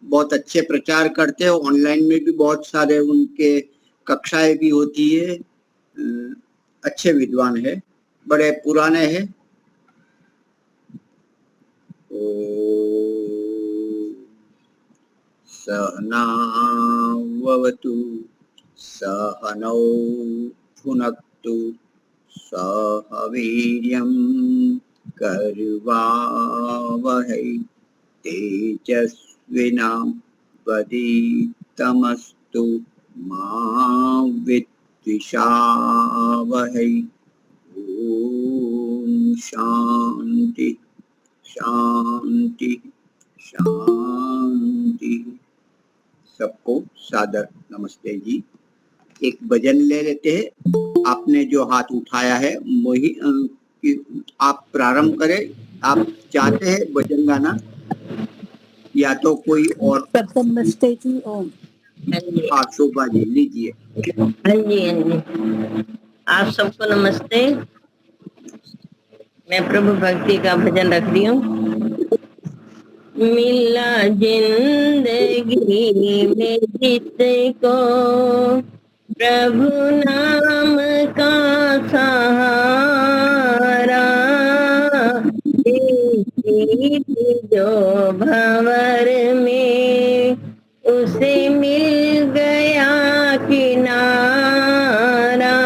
बहुत अच्छे प्रचार करते हैं। ऑनलाइन में भी बहुत सारे उनके कक्षाएं भी होती है। अच्छे विद्वान है, बड़े पुराने हैं। सहनावतु सहनौ भुनक्तु सह वीर्यं करवावहै तेजस्विनावधीतमस्तु मा विद्विषावहै। ओम शांति शांति शांति। सबको सादर नमस्ते जी। एक भजन ले लेते हैं। आपने जो हाथ उठाया है वही आप प्रारंभ करें। आप चाहते हैं भजन गाना या तो कोई और? नमस्ते जी। ओम। हाँ शोभा जी लीजिए। हाँ जी आप सबको नमस्ते। मैं प्रभु भक्ति का भजन रख रही हूँ। मिला जिंदगी में जिसको प्रभु नाम का सहारा, जो भंवर में उसे मिल गया किनारा।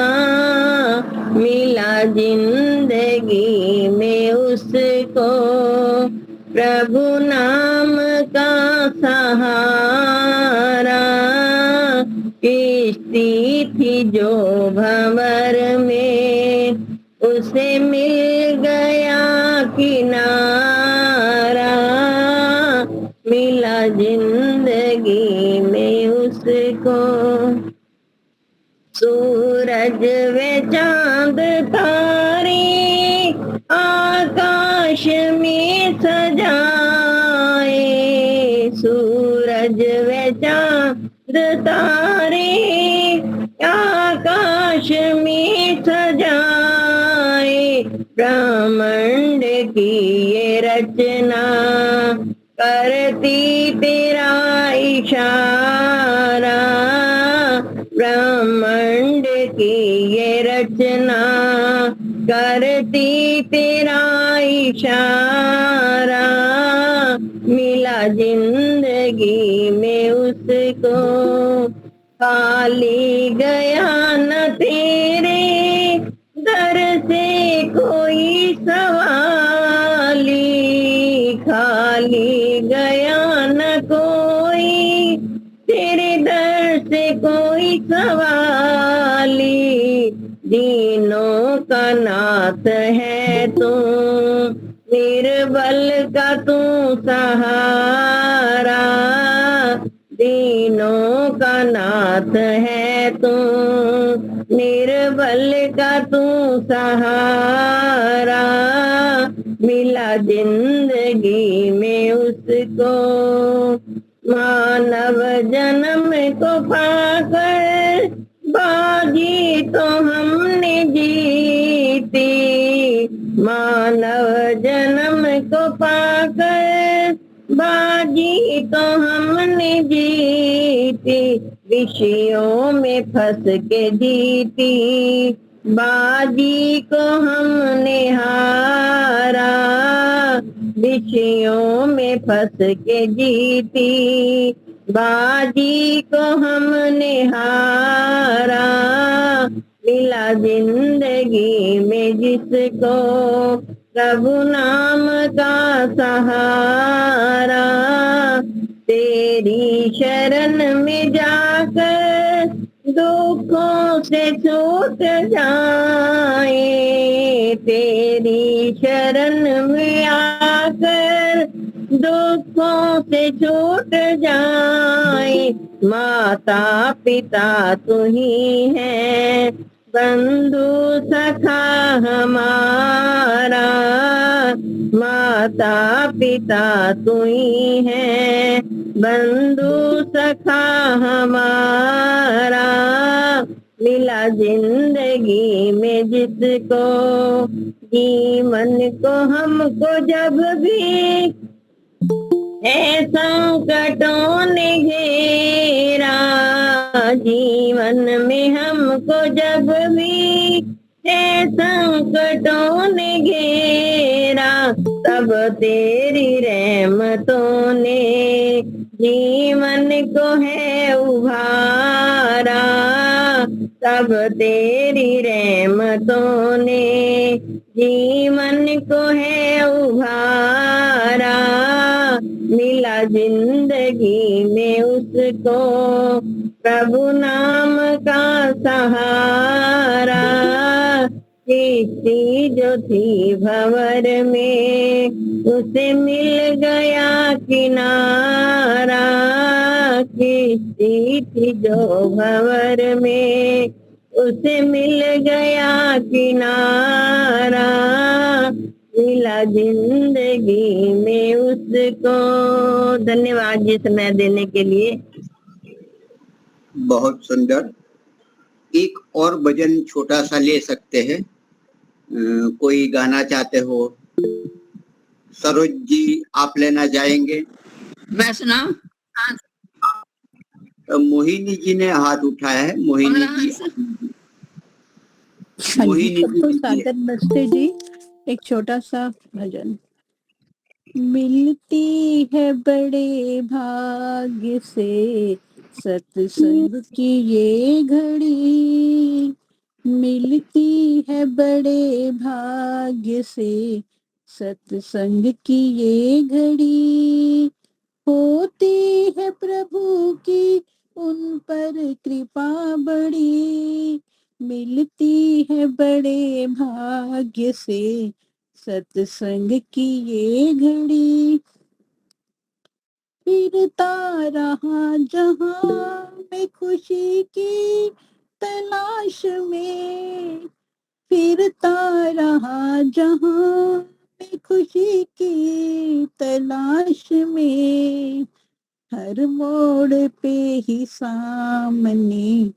मिला जिंदगी में उसको प्रभु नाम का सहारा। किश्ती थी जो भंवर में उसे मिल गया किनारा। मिला जिंदगी में उसको सूरज व चांद तारे आकाश में सजाए। सूरज व चांद तारे आकाश में सजाए। ब्रह्मांड की ये रचना करती तेरा इशारा। ब्रह्मांड की ये रचना करती तेरा इशारा। मिला जिंदगी में उसको खाली गया न तेरे दर से कोई सवाली। खाली गया न कोई तेरे दर से कोई सवाली। दीनों का नाथ है तू, निर्बल का तू सहारा। दीनों का नाथ है तू, निर्बल का तू सहारा। मिला जिंदगी में उसको मानव जन्म को पाकर बाजी तो हमने जीती। मानव जन्म को पाकर बाजी तो हमने जीती। विषयों में फंस के जीती बाजी को हमने हारा। विषयों में फंस के जीती बाजी को हमने हारा। मिला जिंदगी में जिसको प्रभु नाम का सहारा। तेरी शरण में जाकर दुखों से छूट जाए। तेरी शरण में आकर दुखों से छूट जाए। माता पिता तू ही है, बंधु सखा हमारा। माता पिता तू ही है, बंधु सखा हमारा। मिला जिंदगी में जिसको जीवन को हमको जब भी है संकटों ने घेरा जीवन में हमको जब भी है संकटों ने घेरा तब तेरी रहमतों ने जीवन को है उभारा तब तेरी रहमतों ने जीवन को है उभारा मिला जिंदगी में उसको प्रभु नाम का सहारा किश्ती जो थी भंवर में उसे मिल गया किनारा किश्ती थी जो भंवर में उसे मिल गया किनारा मिला जिंदगी में उसको। धन्यवाद जी समय देने के लिए। बहुत सुंदर। एक और भजन छोटा सा ले सकते हैं। कोई गाना चाहते हो? सरोज जी आप लेना चाहेंगे? मैं सुनाऊं? मोहिनी जी ने हाथ उठाया है। मोहिनी जी, हाँ जी, मोहिनी सबको जी सादर नमस्ते जी। एक छोटा सा भजन। मिलती है बड़े भाग्य से सत्संग की ये घड़ी, मिलती है बड़े भाग्य से सत्संग की ये घड़ी, होती है प्रभु की उन पर कृपा बड़ी, मिलती है बड़े भाग्य से सत्संग की ये घड़ी। फिरता रहा जहां में खुशी की तलाश में, फिरता रहा जहां में खुशी की तलाश में, हर मोड़ पे ही सामने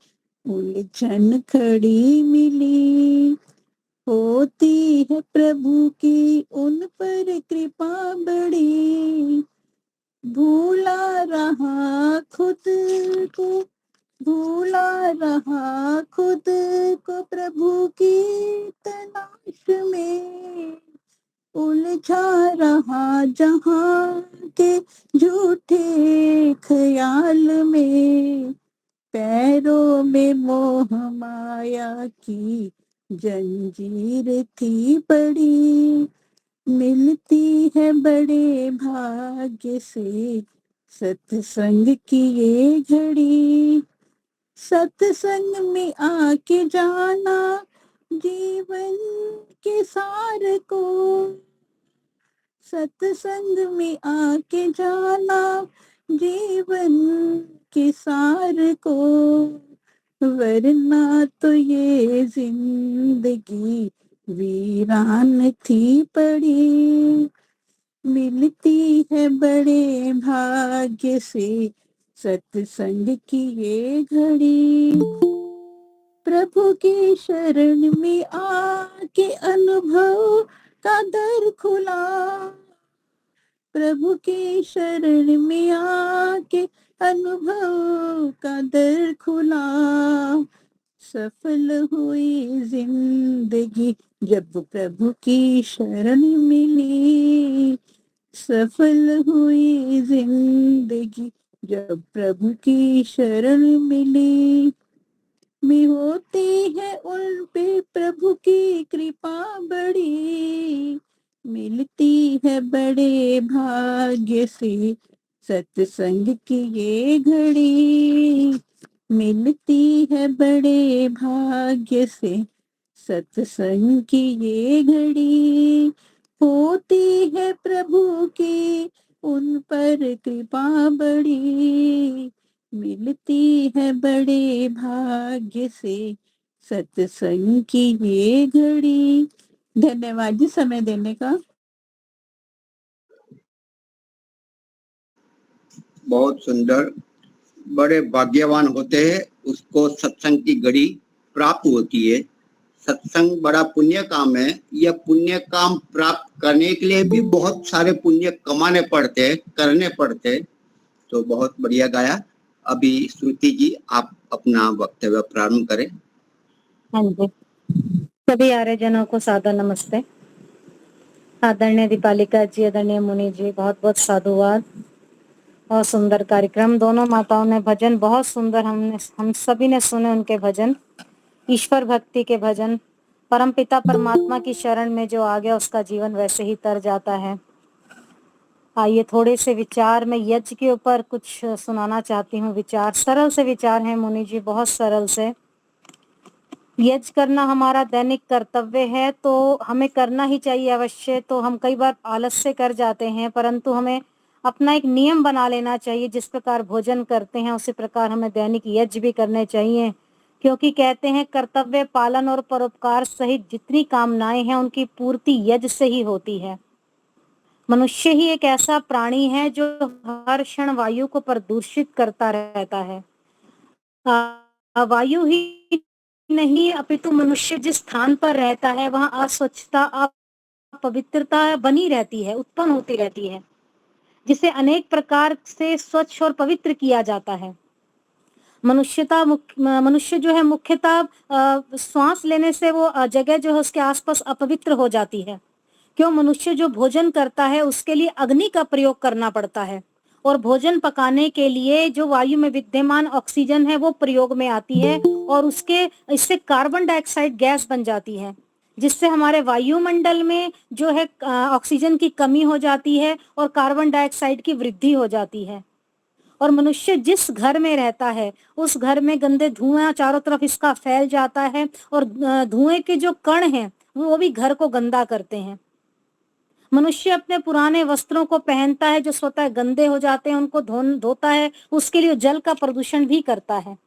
उलझन खड़ी मिली, होती है प्रभु की उन पर कृपा बड़ी, भूला रहा खुद को, भूला रहा खुद को प्रभु की तलाश में, उलझा रहा जहां के झूठे ख्याल में, पैरों में मोह माया की जंजीर थी पड़ी, मिलती है बड़े भाग्य से सत्संग की ये घड़ी, सत्संग में आके जाना जीवन के सार को, सत्संग में आके जाना जीवन के सार को, वरना तो ये जिंदगी वीरान थी पड़ी, मिलती है बड़े भाग्य से सत्संग की ये घड़ी, प्रभु की शरण में आके अनुभव का दर खुला, प्रभु की शरण में आके अनुभव का दर खुला, सफल हुई जिंदगी जब प्रभु की शरण मिली, सफल हुई जिंदगी जब प्रभु की शरण मिली, में होती है उन पे प्रभु की कृपा बड़ी, मिलती है बड़े भाग्य से सत्संग की ये घड़ी, मिलती है बड़े भाग्य से सत्संग की ये घड़ी, होती है प्रभु की उन पर कृपा बड़ी, मिलती है बड़े भाग्य से सत्संग की ये घड़ी। धन्यवाद जी समय देने का। बहुत सुंदर। बड़े भाग्यवान होते हैं उसको सत्संग की घड़ी प्राप्त होती है। सत्संग बड़ा पुण्य काम है। यह पुण्य काम प्राप्त करने के लिए भी बहुत सारे पुण्य कमाने पड़ते हैं, करने पड़ते हैं। तो बहुत बढ़िया गाया। अभी श्रुति जी आप अपना वक्तव्य प्रारंभ करें। हाँ जी, सभी आर्यजनों को सादर नमस्ते। आदरणीय दीपालिका जी, आदरणीय मुनि जी, बहुत बहुत साधुवाद। बहुत सुंदर कार्यक्रम, दोनों माताओं ने भजन बहुत सुंदर, हम सभी ने सुने उनके भजन, ईश्वर भक्ति के भजन। परमपिता परमात्मा की शरण में जो आ गया उसका जीवन वैसे ही तर जाता है। आइए थोड़े से विचार में यज्ञ के ऊपर कुछ सुनाना चाहती हूँ। विचार सरल से विचार हैं मुनि जी, बहुत सरल से। यज्ञ करना हमारा दैनिक कर्तव्य है, तो हमें करना ही चाहिए अवश्य। तो हम कई बार आलस से कर जाते हैं, परंतु हमें अपना एक नियम बना लेना चाहिए। जिस प्रकार भोजन करते हैं उसी प्रकार हमें दैनिक यज्ञ भी करने चाहिए, क्योंकि कहते हैं कर्तव्य पालन और परोपकार सहित जितनी कामनाएं हैं उनकी पूर्ति यज्ञ से ही होती है। मनुष्य ही एक ऐसा प्राणी है जो हर क्षण वायु को प्रदूषित करता रहता है। वायु ही नहीं अपितु मनुष्य जिस स्थान पर रहता है वहां अस्वच्छता अपवित्रता बनी रहती है, उत्पन्न होती रहती है, जिसे अनेक प्रकार से स्वच्छ और पवित्र किया जाता है। मनुष्य जो है मुख्यतः श्वास लेने से वो जगह जो है उसके आसपास अपवित्र हो जाती है। क्यों? मनुष्य जो भोजन करता है उसके लिए अग्नि का प्रयोग करना पड़ता है, और भोजन पकाने के लिए जो वायु में विद्यमान ऑक्सीजन है वो प्रयोग में आती है, और इससे कार्बन डाइऑक्साइड गैस बन जाती है, जिससे हमारे वायुमंडल में जो है ऑक्सीजन की कमी हो जाती है और कार्बन डाइऑक्साइड की वृद्धि हो जाती है। और मनुष्य जिस घर में रहता है उस घर में गंदे धुआं चारों तरफ इसका फैल जाता है, और धुएं के जो कण हैं वो भी घर को गंदा करते हैं। मनुष्य अपने पुराने वस्त्रों को पहनता है जो स्वतः गंदे हो जाते हैं, उनको धोता है, उसके लिए जल का प्रदूषण भी करता है।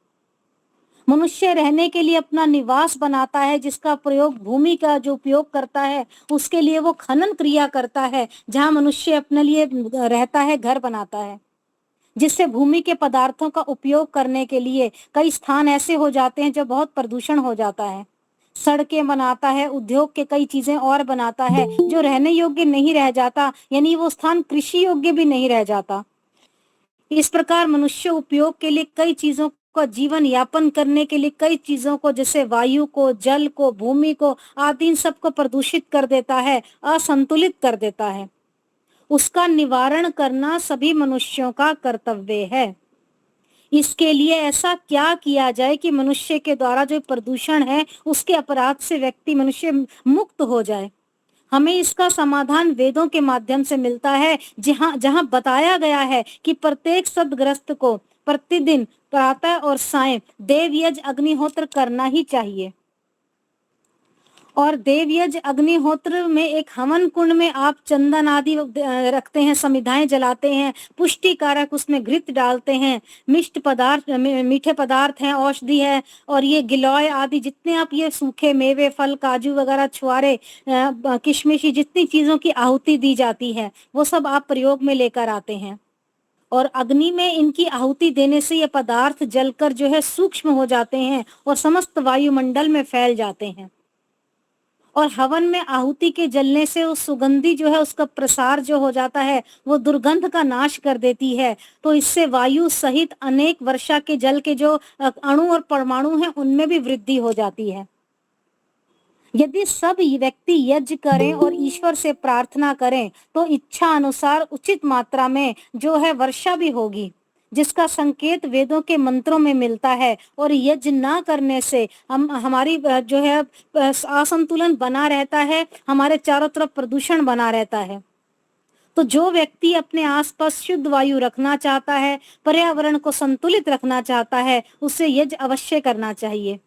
मनुष्य रहने के लिए अपना निवास बनाता है, जिसका प्रयोग भूमि का जो उपयोग करता है उसके लिए वो खनन क्रिया करता है, जहां मनुष्य अपने लिए रहता है, घर बनाता है, जिससे भूमि के पदार्थों का उपयोग करने के लिए कई स्थान ऐसे हो जाते हैं जो बहुत प्रदूषण हो जाता है। सड़कें बनाता है, उद्योग के कई चीजें और बनाता है जो रहने योग्य नहीं रह जाता, यानी वो स्थान कृषि योग्य भी नहीं रह जाता। इस प्रकार मनुष्य उपयोग के लिए कई चीजों का, जीवन यापन करने के लिए कई चीजों को, जैसे वायु को, जल को, भूमि को आदि इन सबको प्रदूषित कर देता है, असंतुलित कर देता है। उसका निवारण करना सभी मनुष्यों का कर्तव्य है। इसके लिए ऐसा क्या किया जाए कि मनुष्य के द्वारा जो प्रदूषण है उसके अपराध से मनुष्य मुक्त हो जाए। हमें इसका समाधान वेदों के माध्यम से मिलता है, जहां बताया गया है कि प्रत्येक सद्ग्रस्त को प्रतिदिन प्रातः और सायं देव यज्ञ अग्निहोत्र करना ही चाहिए। और देव यज्ञ अग्निहोत्र में एक हवन कुंड में आप चंदन आदि रखते हैं, समिधाएं जलाते हैं, पुष्टि कारक उसमें घृत डालते हैं, मीठे पदार्थ हैं, औषधि है, और ये गिलोय आदि जितने आप ये सूखे मेवे, फल, काजू वगैरह, छुआरे, किशमिशी, जितनी चीजों की आहुति दी जाती है वो सब आप प्रयोग में लेकर आते हैं। और अग्नि में इनकी आहुति देने से ये पदार्थ जलकर जो है सूक्ष्म हो जाते हैं और समस्त वायुमंडल में फैल जाते हैं। और हवन में आहुति के जलने से उस सुगंधि जो है उसका प्रसार जो हो जाता है वो दुर्गंध का नाश कर देती है। तो इससे वायु सहित अनेक वर्षा के जल के जो अणु और परमाणु हैं उनमें भी वृद्धि हो जाती है। यदि सब व्यक्ति यज्ञ करें और ईश्वर से प्रार्थना करें तो इच्छा अनुसार उचित मात्रा में जो है वर्षा भी होगी, जिसका संकेत वेदों के मंत्रों में मिलता है। और यज्ञ ना करने से हमारी जो है असंतुलन बना रहता है, हमारे चारों तरफ प्रदूषण बना रहता है। तो जो व्यक्ति अपने आसपास शुद्ध वायु रखना चाहता है, पर्यावरण को संतुलित रखना चाहता है, उसे यज्ञ अवश्य करना चाहिए।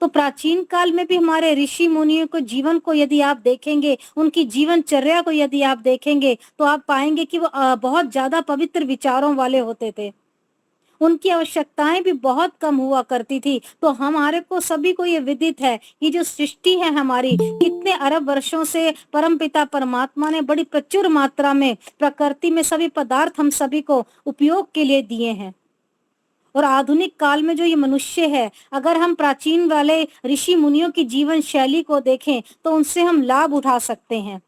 तो प्राचीन काल में भी हमारे ऋषि मुनियों को जीवन को यदि आप देखेंगे, उनकी जीवनचर्या को यदि आप देखेंगे तो आप पाएंगे कि वो बहुत ज्यादा पवित्र विचारों वाले होते थे। उनकी आवश्यकताएं भी बहुत कम हुआ करती थी। तो हमारे को सभी को ये विदित है कि जो सृष्टि है हमारी, कितने अरब वर्षों से परमपिता परमात्मा ने बड़ी प्रचुर मात्रा में प्रकृति में सभी पदार्थ हम सभी को उपयोग के लिए दिए हैं। और आधुनिक काल में जो ये मनुष्य है, अगर हम प्राचीन वाले ऋषि मुनियों की जीवन शैली को देखें तो उनसे हम लाभ उठा सकते हैं,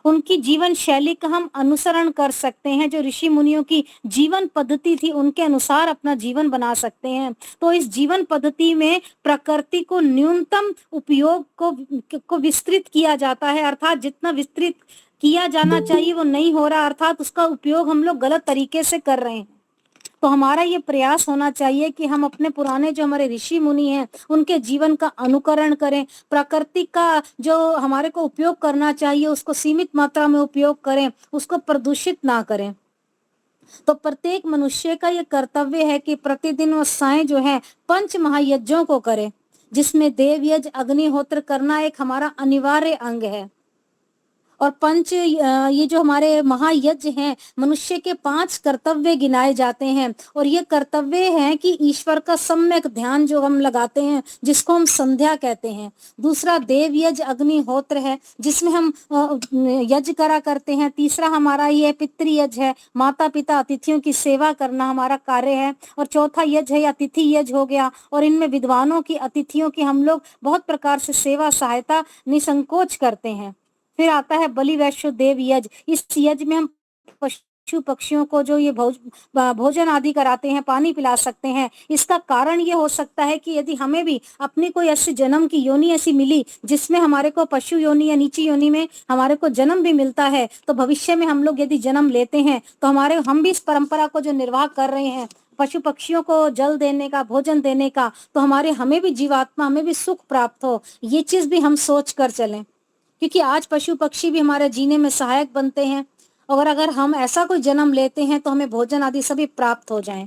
उनकी जीवन शैली का हम अनुसरण कर सकते हैं। जो ऋषि मुनियों की जीवन पद्धति थी उनके अनुसार अपना जीवन बना सकते हैं। तो इस जीवन पद्धति में प्रकृति को न्यूनतम उपयोग को विस्तृत किया जाता है, अर्थात जितना विस्तृत किया जाना चाहिए वो नहीं हो रहा, अर्थात उसका उपयोग हम लोग गलत तरीके से कर रहे हैं। तो हमारा ये प्रयास होना चाहिए कि हम अपने पुराने जो हमारे ऋषि मुनि हैं उनके जीवन का अनुकरण करें, प्रकृति का जो हमारे को उपयोग करना चाहिए उसको सीमित मात्रा में उपयोग करें, उसको प्रदूषित ना करें। तो प्रत्येक मनुष्य का ये कर्तव्य है कि प्रतिदिन वो साएं जो है 5 महायज्ञों को करे, जिसमें देव यज्ञ अग्निहोत्र करना एक हमारा अनिवार्य अंग है। और ये जो हमारे महायज्ञ हैं, मनुष्य के 5 कर्तव्य गिनाए जाते हैं, और ये कर्तव्य हैं कि ईश्वर का सम्यक ध्यान जो हम लगाते हैं, जिसको हम संध्या कहते हैं। दूसरा देव यज्ञ अग्निहोत्र है, जिसमें हम यज्ञ करा करते हैं। तीसरा हमारा ये पितृयज्ञ है, माता पिता अतिथियों की सेवा करना हमारा कार्य है। और चौथा यज्ञ है अतिथि यज्ञ हो गया, और इनमें विद्वानों की, अतिथियों की हम लोग बहुत प्रकार से सेवा सहायता निसंकोच करते हैं। फिर आता है बलि वैश्य देव यज्ञ। इस यज्ञ में हम पशु पक्षियों को जो ये भोजन आदि कराते हैं, पानी पिला सकते हैं। इसका कारण ये हो सकता है कि यदि हमें भी अपनी कोई ऐसी जन्म की योनि ऐसी मिली जिसमें हमारे को पशु योनि या नीची योनि में हमारे को जन्म भी मिलता है, तो भविष्य में हम लोग यदि जन्म लेते हैं तो हम भी इस परंपरा को जो निर्वाह कर रहे हैं, पशु पक्षियों को जल देने का, भोजन देने का, तो हमें भी जीवात्मा, हमें भी सुख प्राप्त हो, ये चीज भी हम सोच कर चलें। क्योंकि आज पशु पक्षी भी हमारे जीने में सहायक बनते हैं, और अगर हम ऐसा कोई जन्म लेते हैं तो हमें भोजन आदि सभी प्राप्त हो जाएं।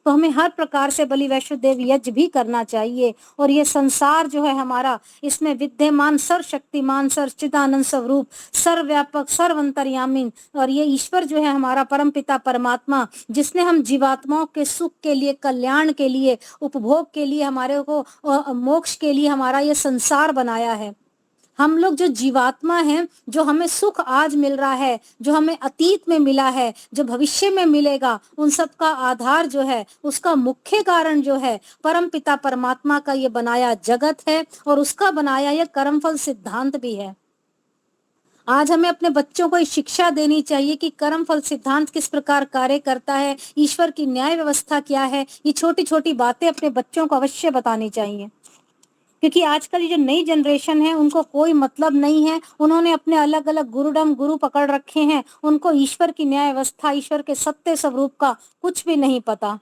तो हमें हर प्रकार से बलि वैश्य देव यज्ञ भी करना चाहिए। और ये संसार जो है हमारा, इसमें विद्यमान सर्वशक्तिमान सर्वचिदानंद स्वरूप सर्वव्यापक सर्वंतर्यामी, और ये ईश्वर जो है हमारा परम पिता परमात्मा, जिसने हम जीवात्माओं के सुख के लिए, कल्याण के लिए, उपभोग के लिए, हमारे को मोक्ष के लिए हमारा ये संसार बनाया है। हम लोग जो जीवात्मा हैं, जो हमें सुख आज मिल रहा है, जो हमें अतीत में मिला है, जो भविष्य में मिलेगा, उन सब का आधार जो है, उसका मुख्य कारण जो है परम पिता परमात्मा का ये बनाया जगत है, और उसका बनाया ये कर्मफल सिद्धांत भी है। आज हमें अपने बच्चों को शिक्षा देनी चाहिए कि कर्मफल सिद्धांत किस प्रकार कार्य करता है, ईश्वर की न्याय व्यवस्था क्या है। ये छोटी छोटी बातें अपने बच्चों को अवश्य बतानी चाहिए, क्योंकि आजकल ये जो नई जनरेशन है उनको कोई मतलब नहीं है। उन्होंने अपने अलग अलग गुरु पकड़ रखे हैं, उनको ईश्वर की न्याय व्यवस्था, ईश्वर के सत्य स्वरूप का कुछ भी नहीं पता।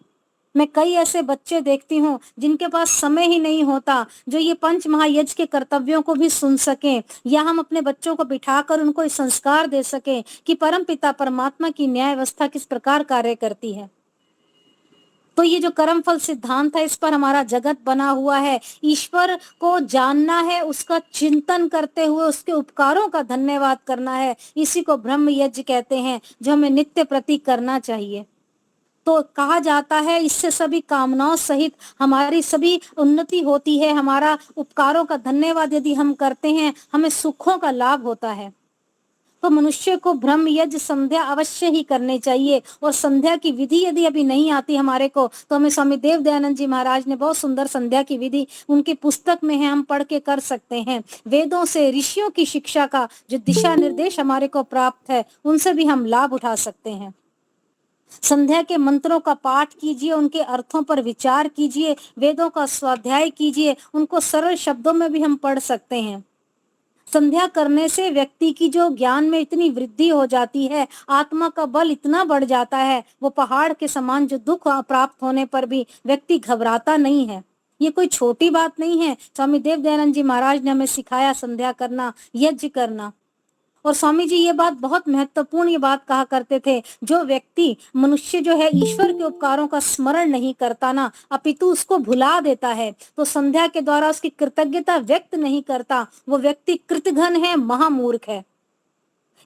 मैं कई ऐसे बच्चे देखती हूँ जिनके पास समय ही नहीं होता जो ये 5 महायज्ञ के कर्तव्यों को भी सुन सकें, या हम अपने बच्चों को बिठाकर उनको इस संस्कार दे सकें कि परम पिता परमात्मा की न्याय व्यवस्था किस प्रकार कार्य करती है। तो ये जो कर्मफल सिद्धांत है, इस पर हमारा जगत बना हुआ है। ईश्वर को जानना है, उसका चिंतन करते हुए उसके उपकारों का धन्यवाद करना है। इसी को ब्रह्म यज्ञ कहते हैं, जो हमें नित्य प्रति करना चाहिए। तो कहा जाता है इससे सभी कामनाओं सहित हमारी सभी उन्नति होती है। हमारा उपकारों का धन्यवाद यदि हम करते हैं, हमें सुखों का लाभ होता है। तो मनुष्य को ब्रह्म यज्ञ संध्या अवश्य ही करनी चाहिए। और संध्या की विधि यदि अभी नहीं आती हमारे को, तो हमें स्वामी देव दयानंद जी महाराज ने बहुत सुंदर संध्या की विधि उनकी पुस्तक में है, हम पढ़ के कर सकते हैं। वेदों से, ऋषियों की शिक्षा का जो दिशा निर्देश हमारे को प्राप्त है, उनसे भी हम लाभ उठा सकते हैं। संध्या के मंत्रों का पाठ कीजिए, उनके अर्थों पर विचार कीजिए, वेदों का स्वाध्याय कीजिए, उनको सरल शब्दों में भी हम पढ़ सकते हैं। संध्या करने से व्यक्ति की जो ज्ञान में इतनी वृद्धि हो जाती है, आत्मा का बल इतना बढ़ जाता है, वो पहाड़ के समान जो दुख प्राप्त होने पर भी व्यक्ति घबराता नहीं है। ये कोई छोटी बात नहीं है। स्वामी देव दयानंद जी महाराज ने हमें सिखाया संध्या करना, यज्ञ करना। और स्वामी जी ये बात बहुत महत्वपूर्ण ये बात कहा करते थे, जो व्यक्ति, मनुष्य जो है ईश्वर के उपकारों का स्मरण नहीं करता ना, अपितु उसको भुला देता है, तो संध्या के द्वारा उसकी कृतज्ञता व्यक्त नहीं करता, वो व्यक्ति कृतघ्न है, महामूर्ख है।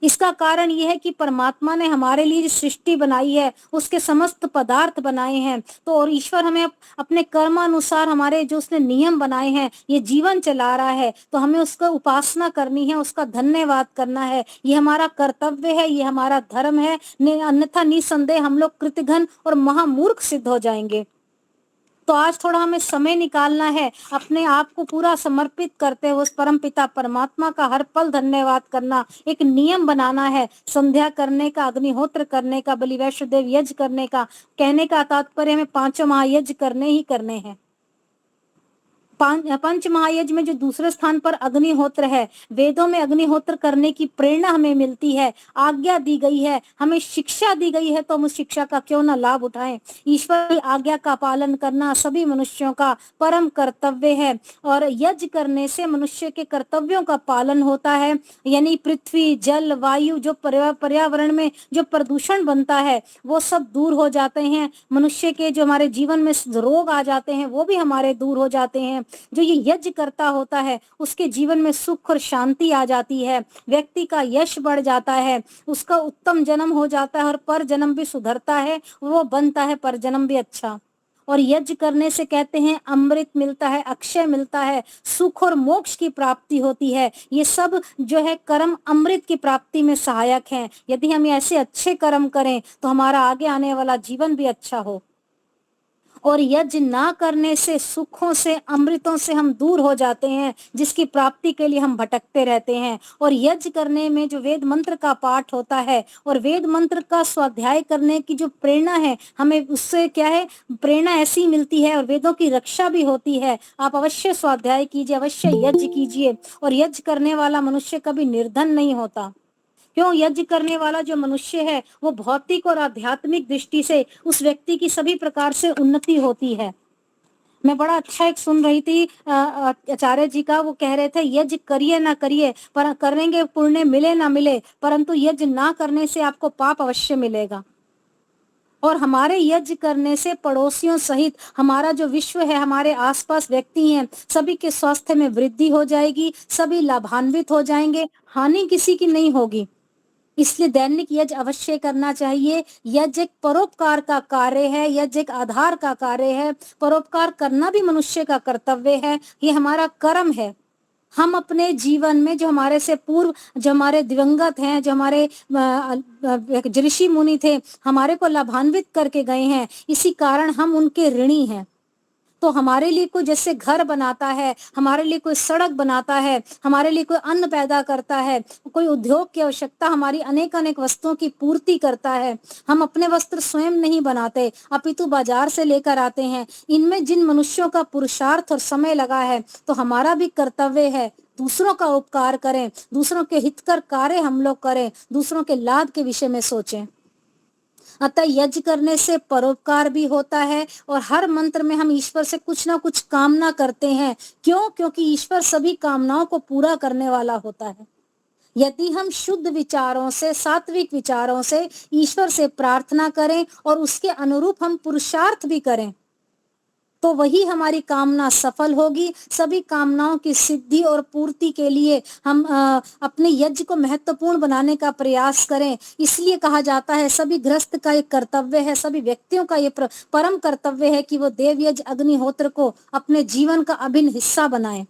इसका कारण यह है कि परमात्मा ने हमारे लिए जो सृष्टि बनाई है, उसके समस्त पदार्थ बनाए हैं, तो और ईश्वर हमें अपने कर्मानुसार हमारे जो उसने नियम बनाए हैं, ये जीवन चला रहा है, तो हमें उसका उपासना करनी है, उसका धन्यवाद करना है। ये हमारा कर्तव्य है, ये हमारा धर्म है, अन्यथा निसंदेह हम लोग कृतघ्न और महामूर्ख सिद्ध हो जाएंगे। तो आज थोड़ा हमें समय निकालना है, अपने आप को पूरा समर्पित करते हुए उस परम पिता परमात्मा का हर पल धन्यवाद करना, एक नियम बनाना है। संध्या करने का, अग्निहोत्र करने का, बलि वैष्णोदेव यज्ञ करने का, कहने का तात्पर्य हमें 5 महायज्ञ करने ही करने हैं। पंच महायज्ञ में जो दूसरे स्थान पर अग्निहोत्र है, वेदों में अग्निहोत्र करने की प्रेरणा हमें मिलती है, आज्ञा दी गई है, हमें शिक्षा दी गई है, तो हम उस शिक्षा का क्यों ना लाभ उठाएं। ईश्वर की आज्ञा का पालन करना सभी मनुष्यों का परम कर्तव्य है, और यज्ञ करने से मनुष्य के कर्तव्यों का पालन होता है। यानी पृथ्वी, जल, वायु, जो पर्यावरण में जो प्रदूषण बनता है वो सब दूर हो जाते हैं। मनुष्य के जो हमारे जीवन में रोग आ जाते हैं वो भी हमारे दूर हो जाते हैं। जो ये यज्ञ करता होता है उसके जीवन में सुख और शांति आ जाती है, व्यक्ति का यश बढ़ जाता है, उसका उत्तम जन्म हो जाता है और पर जन्म भी सुधरता है, वो बनता है पर जन्म भी अच्छा। और यज्ञ करने से कहते हैं अमृत मिलता है, अक्षय मिलता है, सुख और मोक्ष की प्राप्ति होती है। ये सब जो है कर्म अमृत की प्राप्ति में सहायक हैं। यदि हम ऐसे अच्छे कर्म करें तो हमारा आगे आने वाला जीवन भी अच्छा हो। और यज्ञ ना करने से सुखों से, अमृतों से हम दूर हो जाते हैं, जिसकी प्राप्ति के लिए हम भटकते रहते हैं। और यज्ञ करने में जो वेद मंत्र का पाठ होता है और वेद मंत्र का स्वाध्याय करने की जो प्रेरणा है, हमें उससे क्या है, प्रेरणा ऐसी मिलती है और वेदों की रक्षा भी होती है। आप अवश्य स्वाध्याय कीजिए, अवश्य यज्ञ कीजिए। और यज्ञ करने वाला मनुष्य कभी निर्धन नहीं होता। क्यों? यज्ञ करने वाला जो मनुष्य है वो भौतिक और आध्यात्मिक दृष्टि से उस व्यक्ति की सभी प्रकार से उन्नति होती है। मैं बड़ा अच्छा एक सुन रही थी आचार्य जी का, वो कह रहे थे यज्ञ करिए ना करिए, पर करेंगे पुण्य मिले ना मिले, परंतु यज्ञ ना करने से आपको पाप अवश्य मिलेगा। और हमारे यज्ञ करने से पड़ोसियों सहित हमारा जो विश्व है, हमारे आसपास व्यक्ति हैं, सभी के स्वास्थ्य में वृद्धि हो जाएगी, सभी लाभान्वित हो जाएंगे, हानि किसी की नहीं होगी। इसलिए दैनिक यज्ञ अवश्य करना चाहिए। यज्ञ एक परोपकार का कार्य है, यज्ञ एक आधार का कार्य है। परोपकार करना भी मनुष्य का कर्तव्य है, ये हमारा कर्म है। हम अपने जीवन में जो हमारे से पूर्व, जो हमारे दिवंगत हैं, जो हमारे ऋषि मुनि थे, हमारे को लाभान्वित करके गए हैं, इसी कारण हम उनके ऋणी हैं। तो हमारे लिए कोई जैसे घर बनाता है, हमारे लिए कोई सड़क बनाता है, हमारे लिए कोई अन्न पैदा करता है, कोई उद्योग की आवश्यकता हमारी अनेक अनेक वस्तुओं की पूर्ति करता है। हम अपने वस्त्र स्वयं नहीं बनाते, अपितु बाजार से लेकर आते हैं। इनमें जिन मनुष्यों का पुरुषार्थ और समय लगा है, तो हमारा भी कर्तव्य है दूसरों का उपकार करें, दूसरों के हितकर कार्य हम लोग करें, दूसरों के लाभ के विषय में सोचें। अतः यज्ञ करने से परोपकार भी होता है और हर मंत्र में हम ईश्वर से कुछ ना कुछ कामना करते हैं। क्यों? क्योंकि ईश्वर सभी कामनाओं को पूरा करने वाला होता है। यदि हम शुद्ध विचारों से, सात्विक विचारों से ईश्वर से प्रार्थना करें और उसके अनुरूप हम पुरुषार्थ भी करें, तो वही हमारी कामना सफल होगी। सभी कामनाओं की सिद्धि और पूर्ति के लिए हम अपने यज्ञ को महत्वपूर्ण बनाने का प्रयास करें। इसलिए कहा जाता है सभी गृहस्थ का एक कर्तव्य है, सभी व्यक्तियों का ये परम कर्तव्य है कि वो देव यज्ञ अग्निहोत्र को अपने जीवन का अभिन्न हिस्सा बनाएं,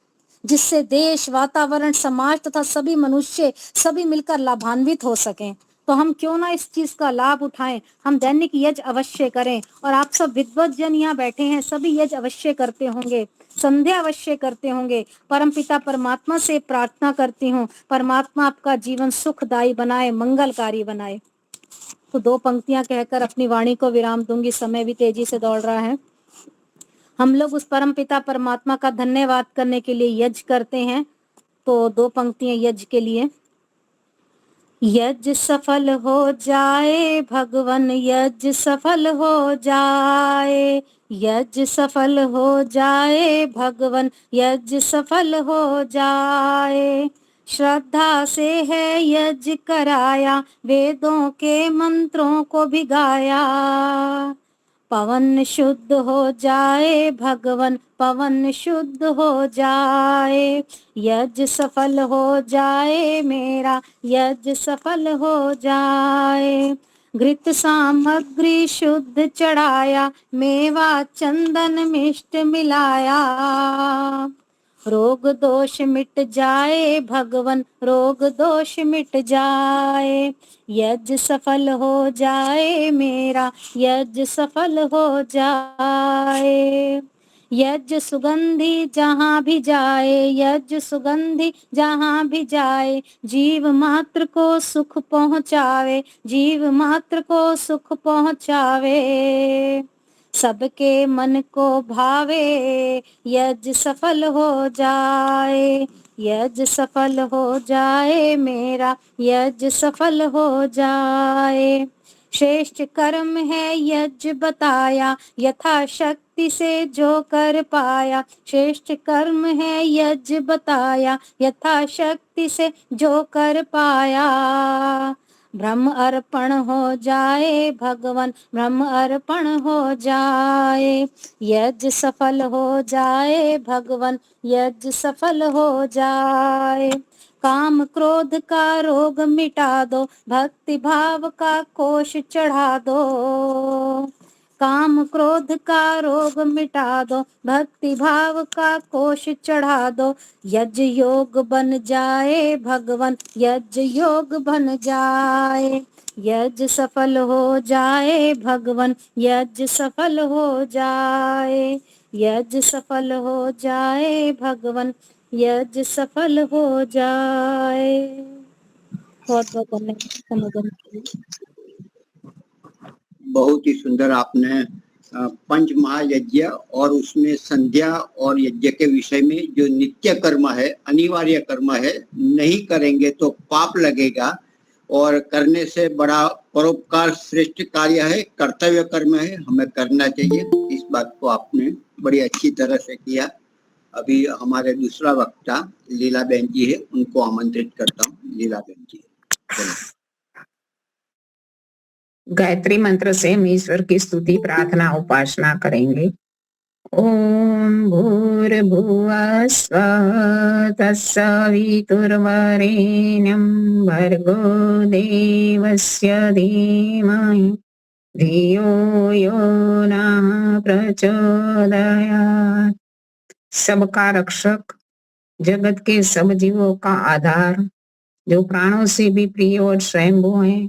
जिससे देश, वातावरण, समाज तथा सभी मनुष्य सभी मिलकर लाभान्वित हो सकें। तो हम क्यों ना इस चीज का लाभ उठाएं, हम दैनिक यज्ञ अवश्य करें। और आप सब विद्वत जन यहाँ बैठे हैं, सभी यज्ञ अवश्य करते होंगे, संध्या अवश्य करते होंगे। परमपिता परमात्मा से प्रार्थना करती हूँ, परमात्मा आपका जीवन सुखदायी बनाए, मंगलकारी बनाए। तो 2 पंक्तियां कहकर अपनी वाणी को विराम दूंगी, समय भी तेजी से दौड़ रहा है। हम लोग उस परमपिता परमात्मा का धन्यवाद करने के लिए यज्ञ करते हैं। तो 2 पंक्तियां यज्ञ के लिए। यज्ञ सफल हो जाए भगवन, यज्ञ सफल हो जाए, यज्ञ सफल हो जाए भगवन, यज्ञ सफल हो जाए। श्रद्धा से है यज्ञ कराया, वेदों के मंत्रों को भी गाया, पवन शुद्ध हो जाए भगवन, पवन शुद्ध हो जाए, यज्ञ सफल हो जाए मेरा, यज्ञ सफल हो जाए। घृत सामग्री शुद्ध चढ़ाया, मेवा चंदन मिष्ट मिलाया, रोग दोष मिट जाए भगवन, रोग दोष मिट जाए, यज्ञ सफल हो जाए मेरा, यज्ञ सफल हो जाए। यज्ञ सुगंधी जहाँ भी जाए, यज्ञ सुगंधी जहाँ भी जाए, जीव मात्र को सुख पहुँचावे, जीव मात्र को सुख पहुँचावे, सबके मन को भावे, यज्ञ सफल हो जाए, यज्ञ सफल हो जाए मेरा, यज्ञ सफल हो जाए। श्रेष्ठ कर्म है यज्ञ बताया, यथाशक्ति से जो कर पाया, श्रेष्ठ कर्म है यज्ञ बताया, यथाशक्ति से जो कर पाया, ब्रह्म अर्पण हो जाए भगवन, ब्रह्म अर्पण हो जाए, यज्ञ सफल हो जाए भगवन, यज्ञ सफल हो जाए। काम क्रोध का रोग मिटा दो, भक्ति भाव का कोश चढ़ा दो, काम क्रोध का रोग मिटा दो, भक्ति भाव का कोश चढ़ा दो, यज्ञ योग बन जाए भगवन, यज्ञ योग बन जाए, यज्ञ सफल हो जाए भगवन, यज्ञ सफल हो जाए, यज्ञ सफल हो जाए भगवन, यज्ञ सफल हो जाए। बहुत बहुत धन्यवाद। बहुत ही सुंदर आपने पंच महायज्ञ और उसमें संध्या और यज्ञ के विषय में जो नित्य कर्म है, अनिवार्य कर्म है, नहीं करेंगे तो पाप लगेगा और करने से बड़ा परोपकार श्रेष्ठ कार्य है, कर्तव्य कर्म है, हमें करना चाहिए। इस बात को आपने बड़ी अच्छी तरह से किया। अभी हमारे दूसरा वक्ता लीला बहन जी है, उनको आमंत्रित करता हूँ। लीला बहन जी गायत्री मंत्र से हम ईश्वर की स्तुति प्रार्थना उपासना करेंगे। ओम भूर्भुवः स्वः तत्सवितुर्वरेण्यं भर्गो देवस्य धीमहि धियो यो नः प्रचोदयात्। सबका रक्षक, जगत के सब जीवों का आधार, जो प्राणों से भी प्रिय और स्वयंभू है,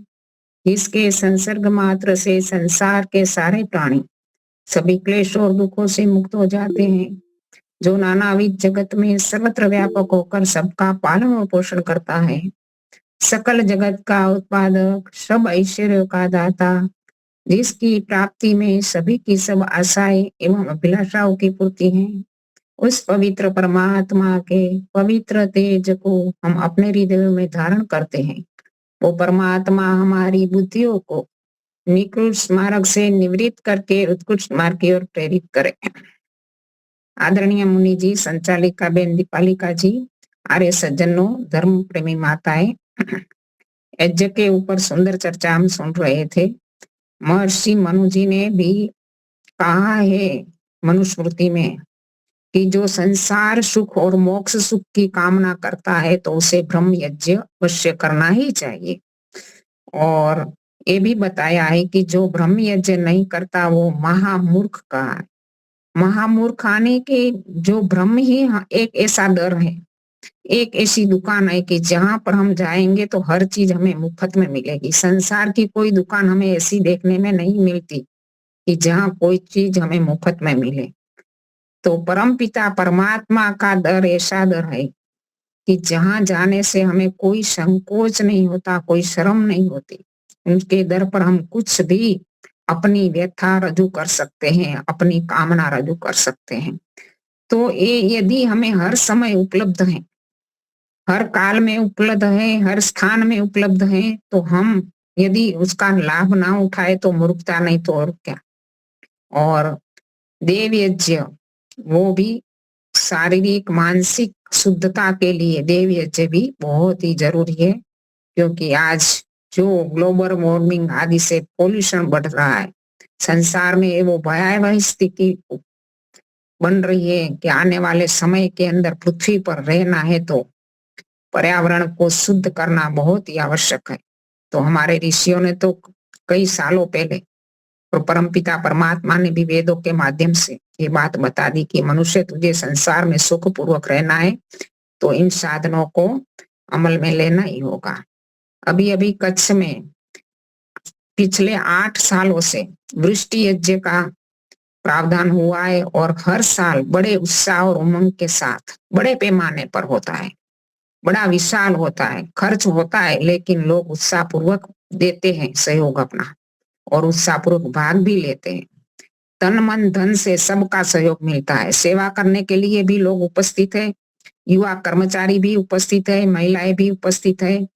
जिसके संसर्ग मात्र से संसार के सारे प्राणी सभी क्लेश और दुखों से मुक्त हो जाते हैं, जो नानाविध जगत में सर्वत्र व्यापक होकर सबका पालन और पोषण करता है, सकल जगत का उत्पादक, सब ऐश्वर्य का दाता, जिसकी प्राप्ति में सभी की सब आशाएं एवं अभिलाषाओं की पूर्ति है, उस पवित्र परमात्मा के पवित्र तेज को हम अपने हृदय में धारण करते हैं। वो परमात्मा हमारी बुद्धियों को निकृष्ट मार्ग से निवृत्त करके उत्कृष्ट मार्ग की ओर प्रेरित करे। आदरणीय मुनि जी, संचालिका बेन दीपालिका जी, आर्य सज्जनों, धर्म प्रेमी माताएं, यज्ञ के ऊपर सुंदर चर्चा हम सुन रहे थे। महर्षि मनु जी ने भी कहा है मनुस्मृति में कि जो संसार सुख और मोक्ष सुख की कामना करता है तो उसे ब्रह्म यज्ञ अवश्य करना ही चाहिए। और ये भी बताया है कि जो ब्रह्म यज्ञ नहीं करता वो महामूर्ख का है। महामूर्ख आने के जो ब्रह्म ही एक ऐसा डर है, एक ऐसी दुकान है कि जहां पर हम जाएंगे तो हर चीज हमें मुफ्त में मिलेगी। संसार की कोई दुकान हमें ऐसी देखने में नहीं मिलती कि जहां कोई चीज हमें मुफ्त में मिले। तो परम पिता परमात्मा का डर ऐसा डर है कि जहां जाने से हमें कोई संकोच नहीं होता, कोई शर्म नहीं होती। उनके दर पर हम कुछ भी अपनी व्यथा रजू कर सकते हैं, अपनी कामना रजू कर सकते हैं। तो ये यदि हमें हर समय उपलब्ध है, हर काल में उपलब्ध है, हर स्थान में उपलब्ध है, तो हम यदि उसका लाभ ना उठाए तो मूर्खता, नहीं तो और क्या। और देव यज्ञ वो भी शारीरिक मानसिक शुद्धता के लिए देव यज्ञ भी बहुत ही जरूरी है, क्योंकि आज जो ग्लोबल वार्मिंग आदि से पोल्यूशन बढ़ रहा है, संसार में वो भयावह स्थिति बन रही है कि आने वाले समय के अंदर पृथ्वी पर रहना है तो पर्यावरण को शुद्ध करना बहुत ही आवश्यक है। तो हमारे ऋषियों ने तो कई सालों पहले और परमपिता परमात्मा ने भी वेदों के माध्यम से ये बात बता दी कि मनुष्य तुझे संसार में सुखपूर्वक रहना है तो इन साधनों को अमल में लेना ही होगा। अभी अभी कच्छ में पिछले 8 सालों से वृष्टि यज्ञ का प्रावधान हुआ है और हर साल बड़े उत्साह और उमंग के साथ बड़े पैमाने पर होता है, बड़ा विशाल होता है, खर्च होता है, लेकिन लोग उत्साह पूर्वक देते हैं सहयोग अपना और उत्साह पूर्वक भाग भी लेते हैं। तन मन धन से सबका सहयोग मिलता है। सेवा करने के लिए भी लोग उपस्थित है, युवा कर्मचारी भी उपस्थित है, महिलाएं भी उपस्थित है,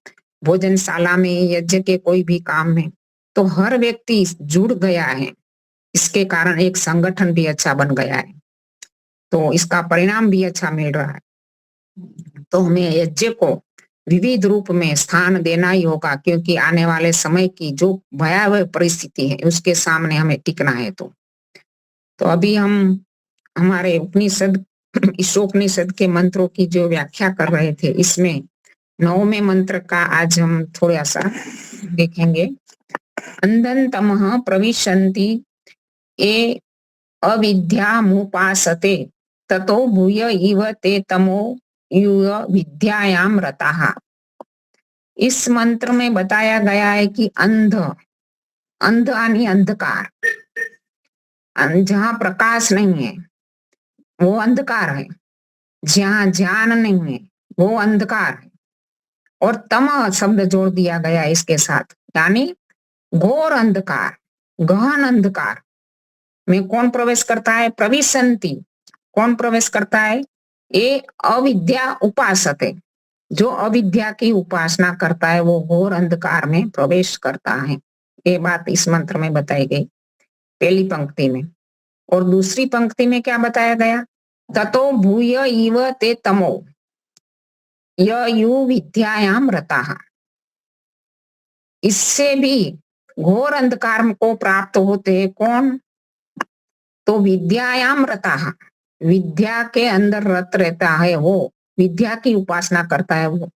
भोजनशाला में, यज्ञ के कोई भी काम में, तो हर व्यक्ति जुड़ गया है। इसके कारण एक संगठन भी अच्छा बन गया है, तो इसका परिणाम भी अच्छा मिल रहा है। तो हमें यज्ञ को विविध रूप में स्थान देना ही होगा, क्योंकि आने वाले समय की जो भयावह परिस्थिति है उसके सामने हमें टिकना है। तो अभी हम हमारे उपनिषद ईशोपनिषद के मंत्रों की जो व्याख्या कर रहे थे, इसमें 9वें मंत्र का आज हम थोड़ा सा देखेंगे। अंधन तमः प्रविशन्ति ये अविद्यामुपासते ततो भूय इव ते तमो युय विद्यायाम रताः। इस मंत्र में बताया गया है कि अंध यानी अंधकार, जहां प्रकाश नहीं है वो अंधकार है, जहां ज्ञान नहीं है वो अंधकार है, और तम शब्द जोड़ दिया गया इसके साथ, यानी घोर अंधकार, गहन अंधकार में कौन प्रवेश करता है? प्रविशन्ति, कौन प्रवेश करता है? ये अविद्या उपासते, जो अविद्या की उपासना करता है वो घोर अंधकार में प्रवेश करता है। ये बात इस मंत्र में बताई गई पहली पंक्ति में। और दूसरी पंक्ति में क्या बताया गया? ततो भूय इव ते तमो यु विद्यायाम रताः। इससे भी घोर अंधकार को प्राप्त होते हैं कौन? तो विद्यायाम रताः, विद्या के अंदर रत रहता है वो, विद्या की उपासना करता है वो।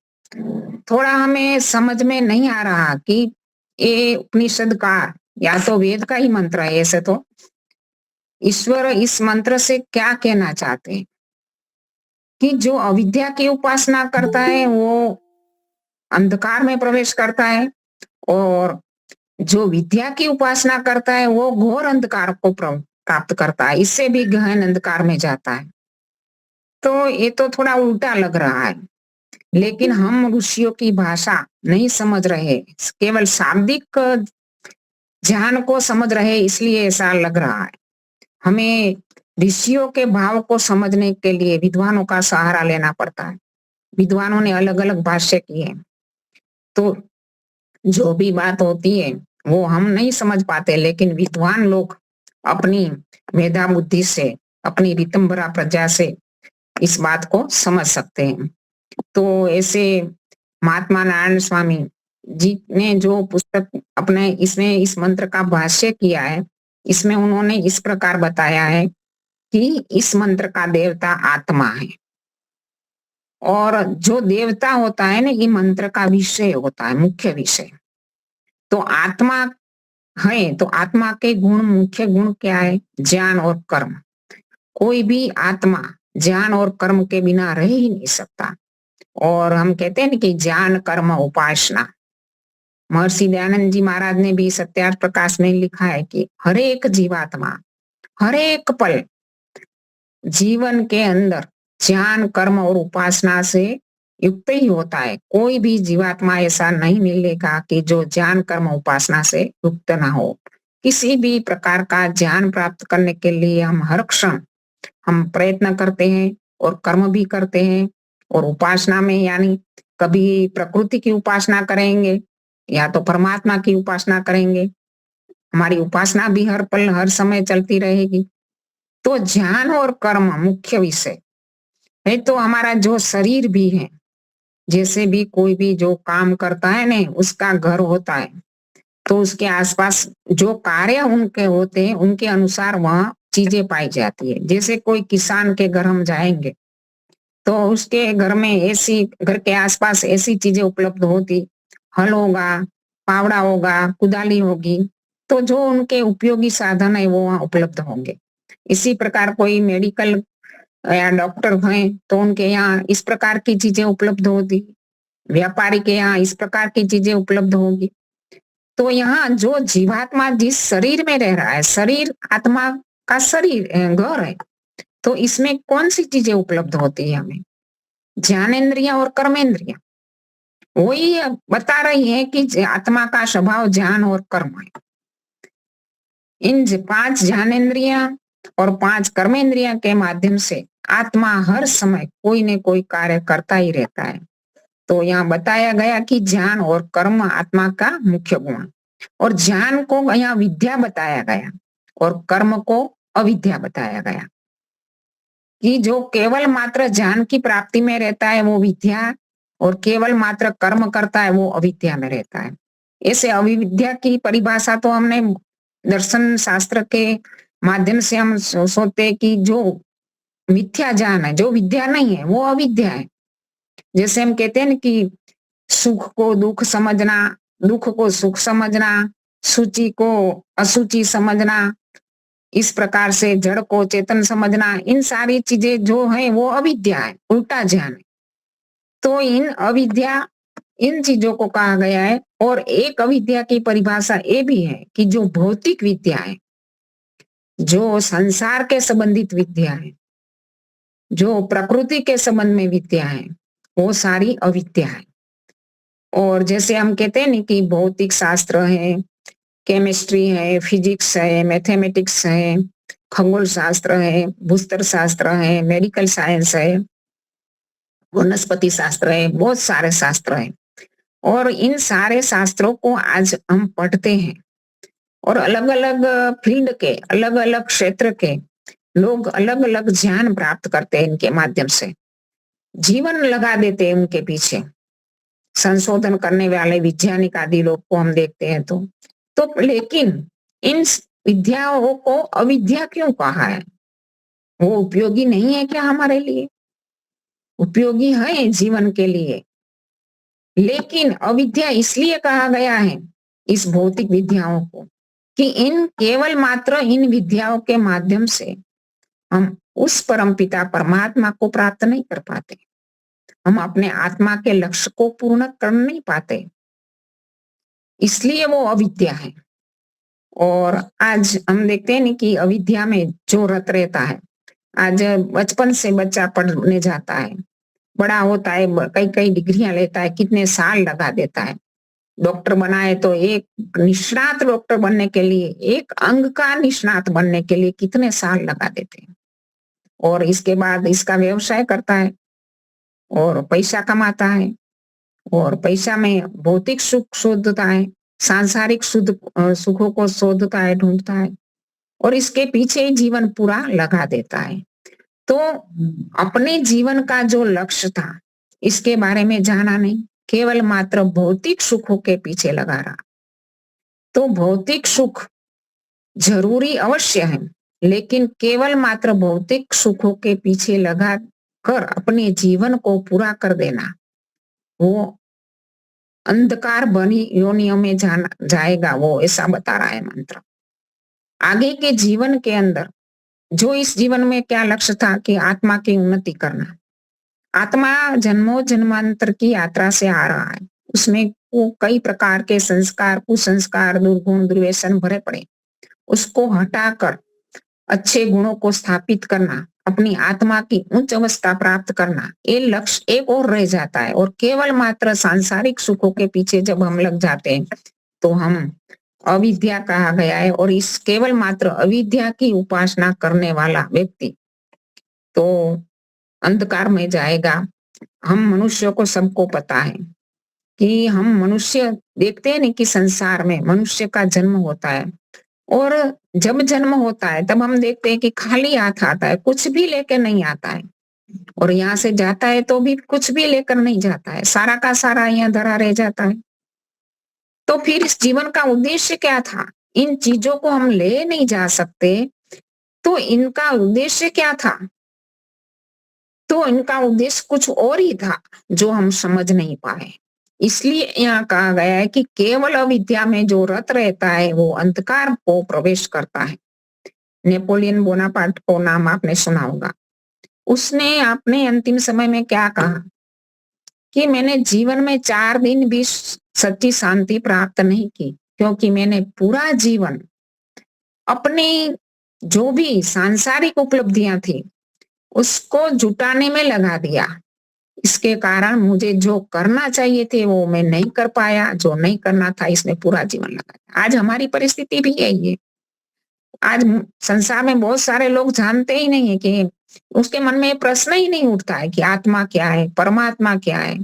थोड़ा हमें समझ में नहीं आ रहा कि ये उपनिषद का या तो वेद का ही मंत्र है, ऐसे तो ईश्वर इस मंत्र से क्या कहना चाहते हैं कि जो अविद्या की उपासना करता है वो अंधकार में प्रवेश करता है, और जो विद्या की उपासना करता है वो घोर अंधकार को प्राप्त करता है, इससे भी गहन अंधकार में जाता है। तो ये तो थोड़ा उल्टा लग रहा है, लेकिन हम ऋषियों की भाषा नहीं समझ रहे, केवल शाब्दिक ज्ञान को समझ रहे, इसलिए ऐसा लग रहा है। हमें ऋषियों के भाव को समझने के लिए विद्वानों का सहारा लेना पड़ता है। विद्वानों ने अलग अलग भाष्य किए, तो जो भी बात होती है वो हम नहीं समझ पाते, लेकिन विद्वान लोग अपनी मेधा बुद्धि से, अपनी ऋतंभरा प्रज्ञा से इस बात को समझ सकते हैं। तो ऐसे महात्मा नारायण स्वामी जी ने जो पुस्तक अपने इसमें इस मंत्र का भाष्य किया है, इसमें उन्होंने इस प्रकार बताया है कि इस मंत्र का देवता आत्मा है, और जो देवता होता है ना, ये मंत्र का विषय होता है, मुख्य विषय। तो आत्मा है, तो आत्मा के गुण, मुख्य गुण क्या है? ज्ञान और कर्म। कोई भी आत्मा ज्ञान और कर्म के बिना रह ही नहीं सकता। और हम कहते हैं ना कि ज्ञान कर्म उपासना, महर्षि दयानंद जी महाराज ने भी सत्यार्थ प्रकाश में लिखा है कि हर एक जीवात्मा हर एक पल जीवन के अंदर ज्ञान कर्म और उपासना से युक्त ही होता है। कोई भी जीवात्मा ऐसा नहीं मिलेगा कि जो ज्ञान कर्म उपासना से युक्त ना हो। किसी भी प्रकार का ज्ञान प्राप्त करने के लिए हम हर क्षण हम प्रयत्न करते हैं और कर्म भी करते हैं, और उपासना में यानी कभी प्रकृति की उपासना करेंगे या तो परमात्मा की उपासना करेंगे। हमारी उपासना भी हर पल हर समय चलती रहेगी। तो ज्ञान और कर्म मुख्य विषय है। तो हमारा जो शरीर भी है, जैसे भी कोई भी जो काम करता है ना, उसका घर होता है, तो उसके आसपास जो कार्य उनके होते हैं उनके अनुसार वहां चीजें पाई जाती है। जैसे कोई किसान के घर हम जाएंगे तो उसके घर में ऐसी, घर के आसपास ऐसी चीजें उपलब्ध होती, हल होगा, फावड़ा होगा, कुदाली होगी, तो जो उनके उपयोगी साधन है वो वहां उपलब्ध होंगे। इसी प्रकार कोई मेडिकल या डॉक्टर हैं तो उनके यहाँ इस प्रकार की चीजें उपलब्ध होती, व्यापारी के यहाँ इस प्रकार की चीजें उपलब्ध होगी। तो यहाँ जो जीवात्मा जिस शरीर में रह रहा है, शरीर आत्मा का शरीर घर है, तो इसमें कौन सी चीजें उपलब्ध होती है हमें? ज्ञानेन्द्रियां और कर्मेंद्रियां। वही बता रही है कि आत्मा का स्वभाव ज्ञान और कर्म है। इन 5 ज्ञानेन्द्रियां और 5 कर्मेंद्रियां के माध्यम से आत्मा हर समय कोई न कोई कार्य करता ही रहता है। तो यहाँ बताया गया कि ज्ञान और कर्म आत्मा का मुख्य गुण, और ज्ञान को यहाँ विद्या बताया गया और कर्म को अविद्या बताया गया, कि जो केवल मात्र ज्ञान की प्राप्ति में रहता है वो विद्या, और केवल मात्र कर्म करता है वो अविद्या में रहता है। ऐसे अविद्या की परिभाषा तो हमने दर्शन शास्त्र के माध्यम से हम सोचते कि जो मिथ्या ज्ञान है, जो विद्या नहीं है, वो अविद्या है। जैसे हम कहते हैं ना कि सुख को दुख समझना, दुख को सुख समझना, सूची को असूची समझना, इस प्रकार से जड़ को चेतन समझना, इन सारी चीजें जो है वो अविद्या है, उल्टा ज्ञान है। तो इन अविद्या, इन चीजों को कहा गया है। और एक अविद्या की परिभाषा ये भी है कि जो भौतिक विद्या है, जो संसार के संबंधित विद्या है, जो प्रकृति के संबंध में विद्या है, वो सारी अविद्या है। और जैसे हम कहते हैं ना कि भौतिक शास्त्र है, केमिस्ट्री है, फिजिक्स है, मैथमेटिक्स है, खगोल शास्त्र है, भूस्तर शास्त्र है, मेडिकल साइंस है, वनस्पति शास्त्र है, बहुत सारे शास्त्र हैं। और इन सारे शास्त्रों को आज हम पढ़ते हैं, और अलग अलग फील्ड के, अलग अलग क्षेत्र के लोग अलग अलग ज्ञान प्राप्त करते हैं। इनके माध्यम से जीवन लगा देते हैं उनके पीछे, संशोधन करने वाले वैज्ञानिक आदि लोग को हम देखते हैं। तो लेकिन इन विद्याओं को अविद्या क्यों कहा है? वो उपयोगी नहीं है क्या हमारे लिए? उपयोगी है जीवन के लिए, लेकिन अविद्या इसलिए कहा गया है इस भौतिक विद्याओं को कि इन केवल मात्र इन विद्याओं के माध्यम से हम उस परमपिता परमात्मा को प्राप्त नहीं कर पाते, हम अपने आत्मा के लक्ष्य को पूर्ण कर नहीं पाते, इसलिए वो अविद्या है। और आज हम देखते हैं कि अविद्या में जो रत रहता है, आज बचपन से बच्चा पढ़ने जाता है, बड़ा होता है, कई कई डिग्रियां लेता है, कितने साल लगा देता है, डॉक्टर बनाए तो एक निष्णात डॉक्टर बनने के लिए, एक अंग का निष्णात बनने के लिए कितने साल लगा देते हैं। और इसके बाद इसका व्यवसाय करता है और पैसा कमाता है, और पैसा में भौतिक सुख शोधता है, सांसारिक सुखों को शोधता है, ढूंढता है, और इसके पीछे ही जीवन पूरा लगा देता है। तो अपने जीवन का जो लक्ष्य था इसके बारे में जाना नहीं, केवल मात्र भौतिक सुखों के पीछे लगा रहा। तो भौतिक सुख जरूरी अवश्य है, लेकिन केवल मात्र भौतिक सुखों के पीछे लगा कर अपने जीवन को पूरा कर देना, वो अंधकार बनी योनियों में जाएगा, वो ऐसा बता रहा है मंत्र। आगे के जीवन के अंदर जो इस जीवन में क्या लक्ष्य था कि आत्मा की उन्नति करना, आत्मा जन्मों जन्मांतर की यात्रा से आ रहा है, उसमें वो कई प्रकार के संस्कार, कुसंस्कार, दुर्गुण, दुर्व्यसन भरे पड़े, उसको हटाकर अच्छे गुणों को स्थापित करना, अपनी आत्मा की उच्च अवस्था प्राप्त करना, ये लक्ष्य एक और रह जाता है। और केवल मात्र सांसारिक सुखों के पीछे जब हम लग जाते हैं तो हम अविद्या कहा गया है। और इस केवल मात्र अविद्या की उपासना करने वाला व्यक्ति तो अंधकार में जाएगा। हम मनुष्यों को सबको पता है कि हम मनुष्य देखते हैं नहीं कि संसार में मनुष्य का जन्म होता है, और जब जन्म होता है तब हम देखते हैं कि खाली हाथ आता है, कुछ भी लेकर नहीं आता है, और यहाँ से जाता है तो भी कुछ भी लेकर नहीं जाता है, सारा का सारा यहाँ धरा रह जाता है। तो फिर इस जीवन का उद्देश्य क्या था? इन चीजों को हम ले नहीं जा सकते, तो इनका उद्देश्य क्या था? तो इनका उद्देश्य कुछ और ही था जो हम समझ नहीं पाए। इसलिए यहाँ कहा गया है कि केवल अविद्या में जो रत रहता है वो अंधकार को प्रवेश करता है। नेपोलियन बोनापार्ट को नाम आपने सुना होगा। उसने अपने अंतिम समय में क्या कहा कि मैंने जीवन में 4 दिन भी सच्ची शांति प्राप्त नहीं की, क्योंकि मैंने पूरा जीवन अपनी जो भी सांसारिक उपलब्धियां थी उसको जुटाने में लगा दिया। इसके कारण मुझे जो करना चाहिए थे वो मैं नहीं कर पाया, जो नहीं करना था इसमें पूरा जीवन लगा दिया। आज हमारी परिस्थिति भी यही है। आज संसार में बहुत सारे लोग जानते ही नहीं है कि उसके मन में प्रश्न ही नहीं उठता है कि आत्मा क्या है, परमात्मा क्या है,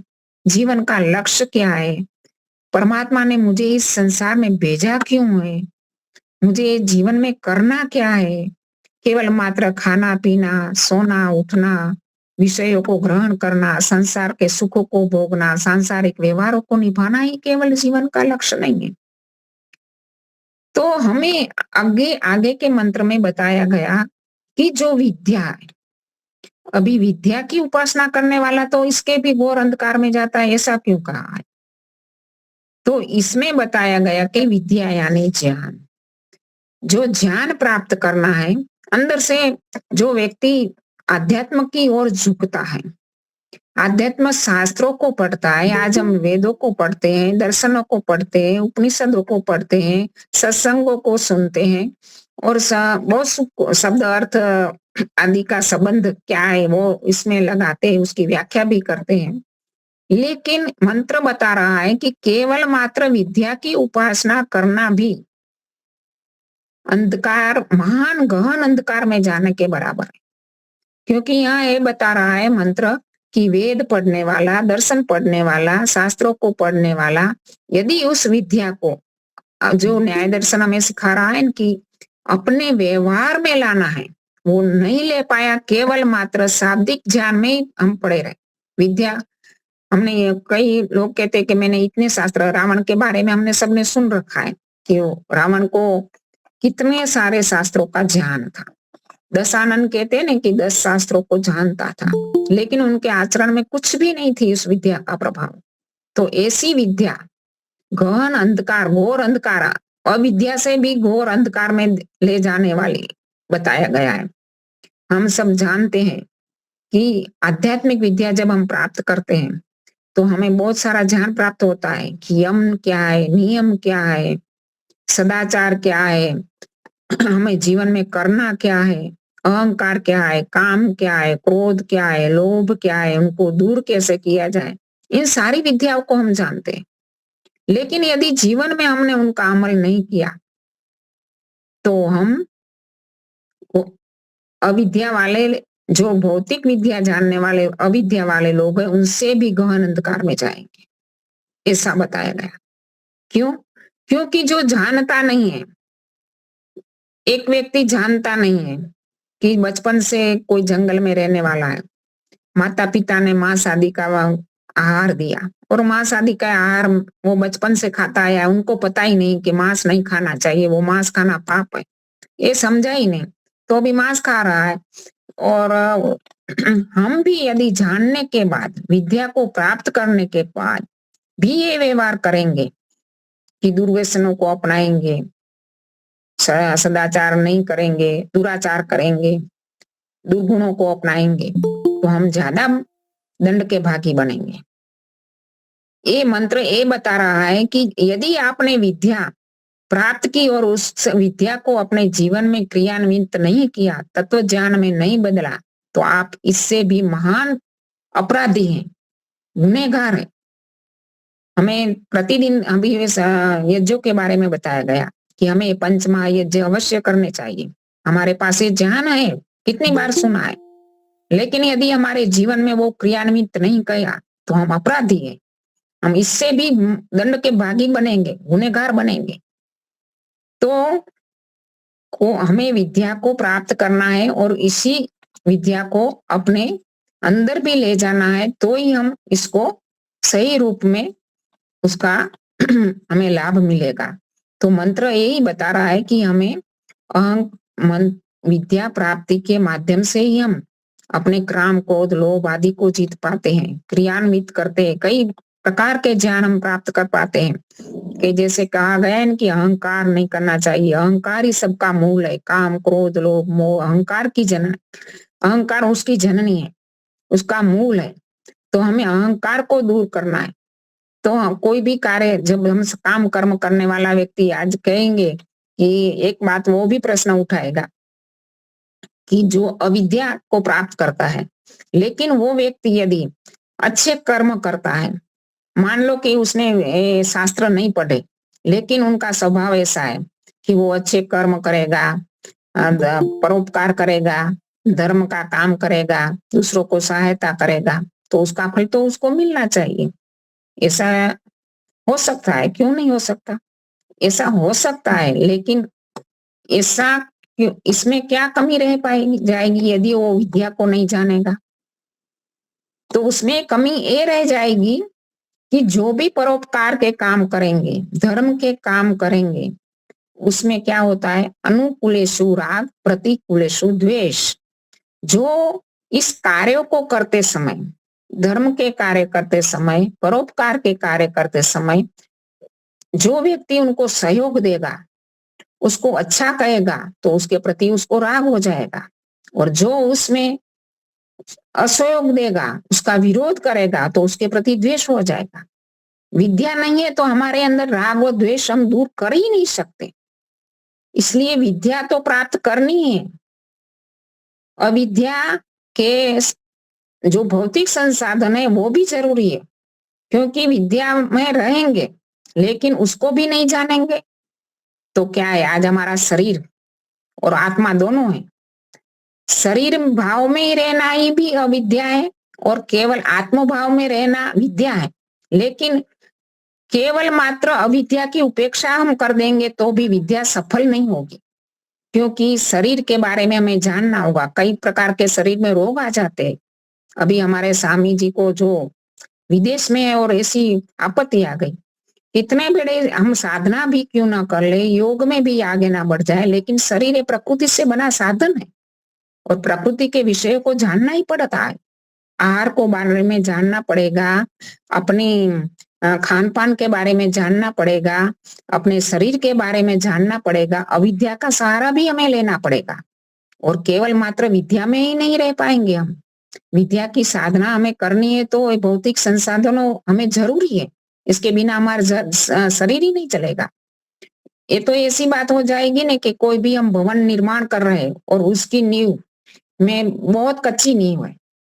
जीवन का लक्ष्य क्या है, परमात्मा ने मुझे इस संसार में भेजा क्यों है, मुझे जीवन में करना क्या है। केवल मात्र खाना पीना, सोना उठना, विषयों को ग्रहण करना, संसार के सुखों को भोगना, सांसारिक व्यवहारों को निभाना ही केवल जीवन का लक्ष्य नहीं है। तो हमें आगे आगे के मंत्र में बताया गया कि जो विद्या है, अभी विद्या की उपासना करने वाला तो इसके भी घोर अंधकार में जाता है, ऐसा क्यों कहा है? तो इसमें बताया गया कि विद्या यानी ज्ञान, जो ज्ञान प्राप्त करना है अंदर से, जो व्यक्ति आध्यात्म की ओर झुकता है, आध्यात्म शास्त्रों को पढ़ता है। आज हम वेदों को पढ़ते हैं, दर्शनों को पढ़ते हैं, उपनिषदों को पढ़ते हैं, सत्संगों को सुनते हैं और बहुत शब्द अर्थ आदि का संबंध क्या है वो इसमें लगाते हैं, उसकी व्याख्या भी करते हैं। लेकिन मंत्र बता रहा है कि केवल मात्र विद्या की उपासना करना भी अंधकार, महान गहन अंधकार में जाने के बराबर है। क्योंकि यहाँ ये बता रहा है मंत्र कि वेद पढ़ने वाला, दर्शन पढ़ने वाला, शास्त्रों को पढ़ने वाला, यदि उस विद्या को, जो न्याय दर्शन हमें सिखा रहा है कि अपने व्यवहार में लाना है, वो नहीं ले पाया, केवल मात्र शाब्दिक ज्ञान में ही हम पड़े रहे। विद्या हमने, कई लोग कहते हैं कि मैंने इतने शास्त्र, रावण के बारे में हमने सबने सुन रखा है कि रावण को कितने सारे शास्त्रों का ज्ञान था। दशानन कहते हैं ना कि 10 शास्त्रों को जानता था, लेकिन उनके आचरण में कुछ भी नहीं थी उस विद्या का प्रभाव। तो ऐसी विद्या गहन अंधकार, घोर अंधकार, अविद्या से भी घोर अंधकार में ले जाने वाली बताया गया है। हम सब जानते हैं कि आध्यात्मिक विद्या जब हम प्राप्त करते हैं तो हमें बहुत सारा ज्ञान प्राप्त होता है कि यम क्या है, नियम क्या है, सदाचार क्या है, हमें जीवन में करना क्या है, अहंकार क्या है, काम क्या है, क्रोध क्या है, लोभ क्या है, उनको दूर कैसे किया जाए, इन सारी विद्याओं को हम जानते हैं। लेकिन यदि जीवन में हमने उनका अमल नहीं किया तो हम अविद्या वाले, जो भौतिक विद्या जानने वाले अविद्या वाले लोग हैं, उनसे भी गहन अंधकार में जाएंगे, ऐसा बताया गया। क्यों? क्योंकि जो जानता नहीं है, एक व्यक्ति जानता नहीं है कि बचपन से कोई जंगल में रहने वाला है, माता पिता ने मांस आदि का आहार दिया और मांस आदि का आहार वो बचपन से खाता आया, उनको पता ही नहीं कि मांस नहीं खाना चाहिए, वो मांस खाना पाप है, ये समझा ही नहीं, तो अभी मांस खा रहा है। और हम भी यदि जानने के बाद, विद्या को प्राप्त करने के बाद भी ये व्यवहार करेंगे कि दुर्व्यसनों को अपनाएंगे, सदाचार नहीं करेंगे, दुराचार करेंगे, दुर्गुणों को अपनाएंगे, तो हम ज्यादा दंड के भागी बनेंगे। ये मंत्र ये बता रहा है कि यदि आपने विद्या प्राप्त की और उस विद्या को अपने जीवन में क्रियान्वित नहीं किया, तत्व ज्ञान में नहीं बदला, तो आप इससे भी महान अपराधी हैं, गुनहगार हैं। हमें प्रतिदिन अभी यज्ञों के बारे में बताया गया कि हमें पंचमहायज्ञ अवश्य करने चाहिए। हमारे पास ये ज्ञान है, कितनी बार सुना है, लेकिन यदि हमारे जीवन में वो क्रियान्वित नहीं किया तो हम अपराधी हैं, हम इससे भी दंड के भागी बनेंगे, गुनहगार बनेंगे। तो हमें विद्या को प्राप्त करना है और इसी विद्या को अपने अंदर भी ले जाना है, तो ही हम इसको सही रूप में उसका हमें लाभ मिलेगा। तो मंत्र यही बता रहा है कि हमें अहं विद्या प्राप्ति के माध्यम से ही हम अपने काम क्रोध लोभ आदि को जीत पाते हैं, क्रियान्वित करते हैं, कई प्रकार के ज्ञान हम प्राप्त कर पाते हैं। कि जैसे कहा गया है कि अहंकार नहीं करना चाहिए, अहंकार ही सबका मूल है, काम क्रोध लोभ मोह अहंकार की जनन, अहंकार उसकी जननी है, उसका मूल है। तो हमें अहंकार को दूर करना है। तो कोई भी कार्य जब हम काम कर्म करने वाला व्यक्ति आज कहेंगे कि एक बात वो भी प्रश्न उठाएगा कि जो अविद्या को प्राप्त करता है, लेकिन वो व्यक्ति यदि अच्छे कर्म करता है, मान लो कि उसने शास्त्र नहीं पढ़े, लेकिन उनका स्वभाव ऐसा है कि वो अच्छे कर्म करेगा, परोपकार करेगा, धर्म का काम करेगा, दूसरों को सहायता करेगा, तो उसका फल तो उसको मिलना चाहिए। ऐसा हो सकता है, क्यों नहीं हो सकता? ऐसा हो सकता है, लेकिन ऐसा क्यों, इसमें क्या कमी रह पाएगी जाएगी यदि वो विद्या को नहीं जानेगा? तो उसमें कमी ये रह जाएगी कि जो भी परोपकार के काम करेंगे, धर्म के काम करेंगे, उसमें क्या होता है, अनुकूलेषु राग प्रतिकूलेषु द्वेष। जो इस कार्यों को करते समय, धर्म के कार्य करते समय, परोपकार के कार्य करते समय जो व्यक्ति उनको सहयोग देगा, उसको अच्छा कहेगा, तो उसके प्रति उसको राग हो जाएगा, और जो उसमें असहयोग देगा, उसका विरोध करेगा, तो उसके प्रति द्वेष हो जाएगा। विद्या नहीं है तो हमारे अंदर राग और द्वेष हम दूर कर ही नहीं सकते। इसलिए विद्या तो प्राप्त करनी है। अविद्या के जो भौतिक संसाधन है वो भी जरूरी है, क्योंकि विद्या में रहेंगे लेकिन उसको भी नहीं जानेंगे तो क्या है, आज हमारा शरीर और आत्मा दोनों है। शरीर भाव में ही रहना ही भी अविद्या है, और केवल आत्म भाव में रहना विद्या है। लेकिन केवल मात्र अविद्या की उपेक्षा हम कर देंगे तो भी विद्या सफल नहीं होगी, क्योंकि शरीर के बारे में हमें जानना होगा। कई प्रकार के शरीर में रोग आ जाते हैं। अभी हमारे स्वामी जी को जो विदेश में है और ऐसी आपत्ति आ गई, इतने बड़े हम साधना भी क्यों ना कर ले, योग में भी आगे ना बढ़ जाए, लेकिन शरीर एक प्रकृति से बना साधन है और प्रकृति के विषय को जानना ही पड़ता है। आहार को बारे में जानना पड़ेगा, अपनी खान पान के बारे में जानना पड़ेगा, अपने शरीर के बारे में जानना पड़ेगा। अविद्या का सहारा भी हमें लेना पड़ेगा, और केवल मात्र विद्या में ही नहीं रह पाएंगे हम। विद्या की साधना हमें करनी है तो भौतिक संसाधनों हमें जरूरी है, इसके बिना हमारा शरीर ही नहीं चलेगा। ये तो ऐसी बात हो जाएगी ना कि कोई भी हम भवन निर्माण कर रहे हैं और उसकी नींव में बहुत कच्ची नींव है,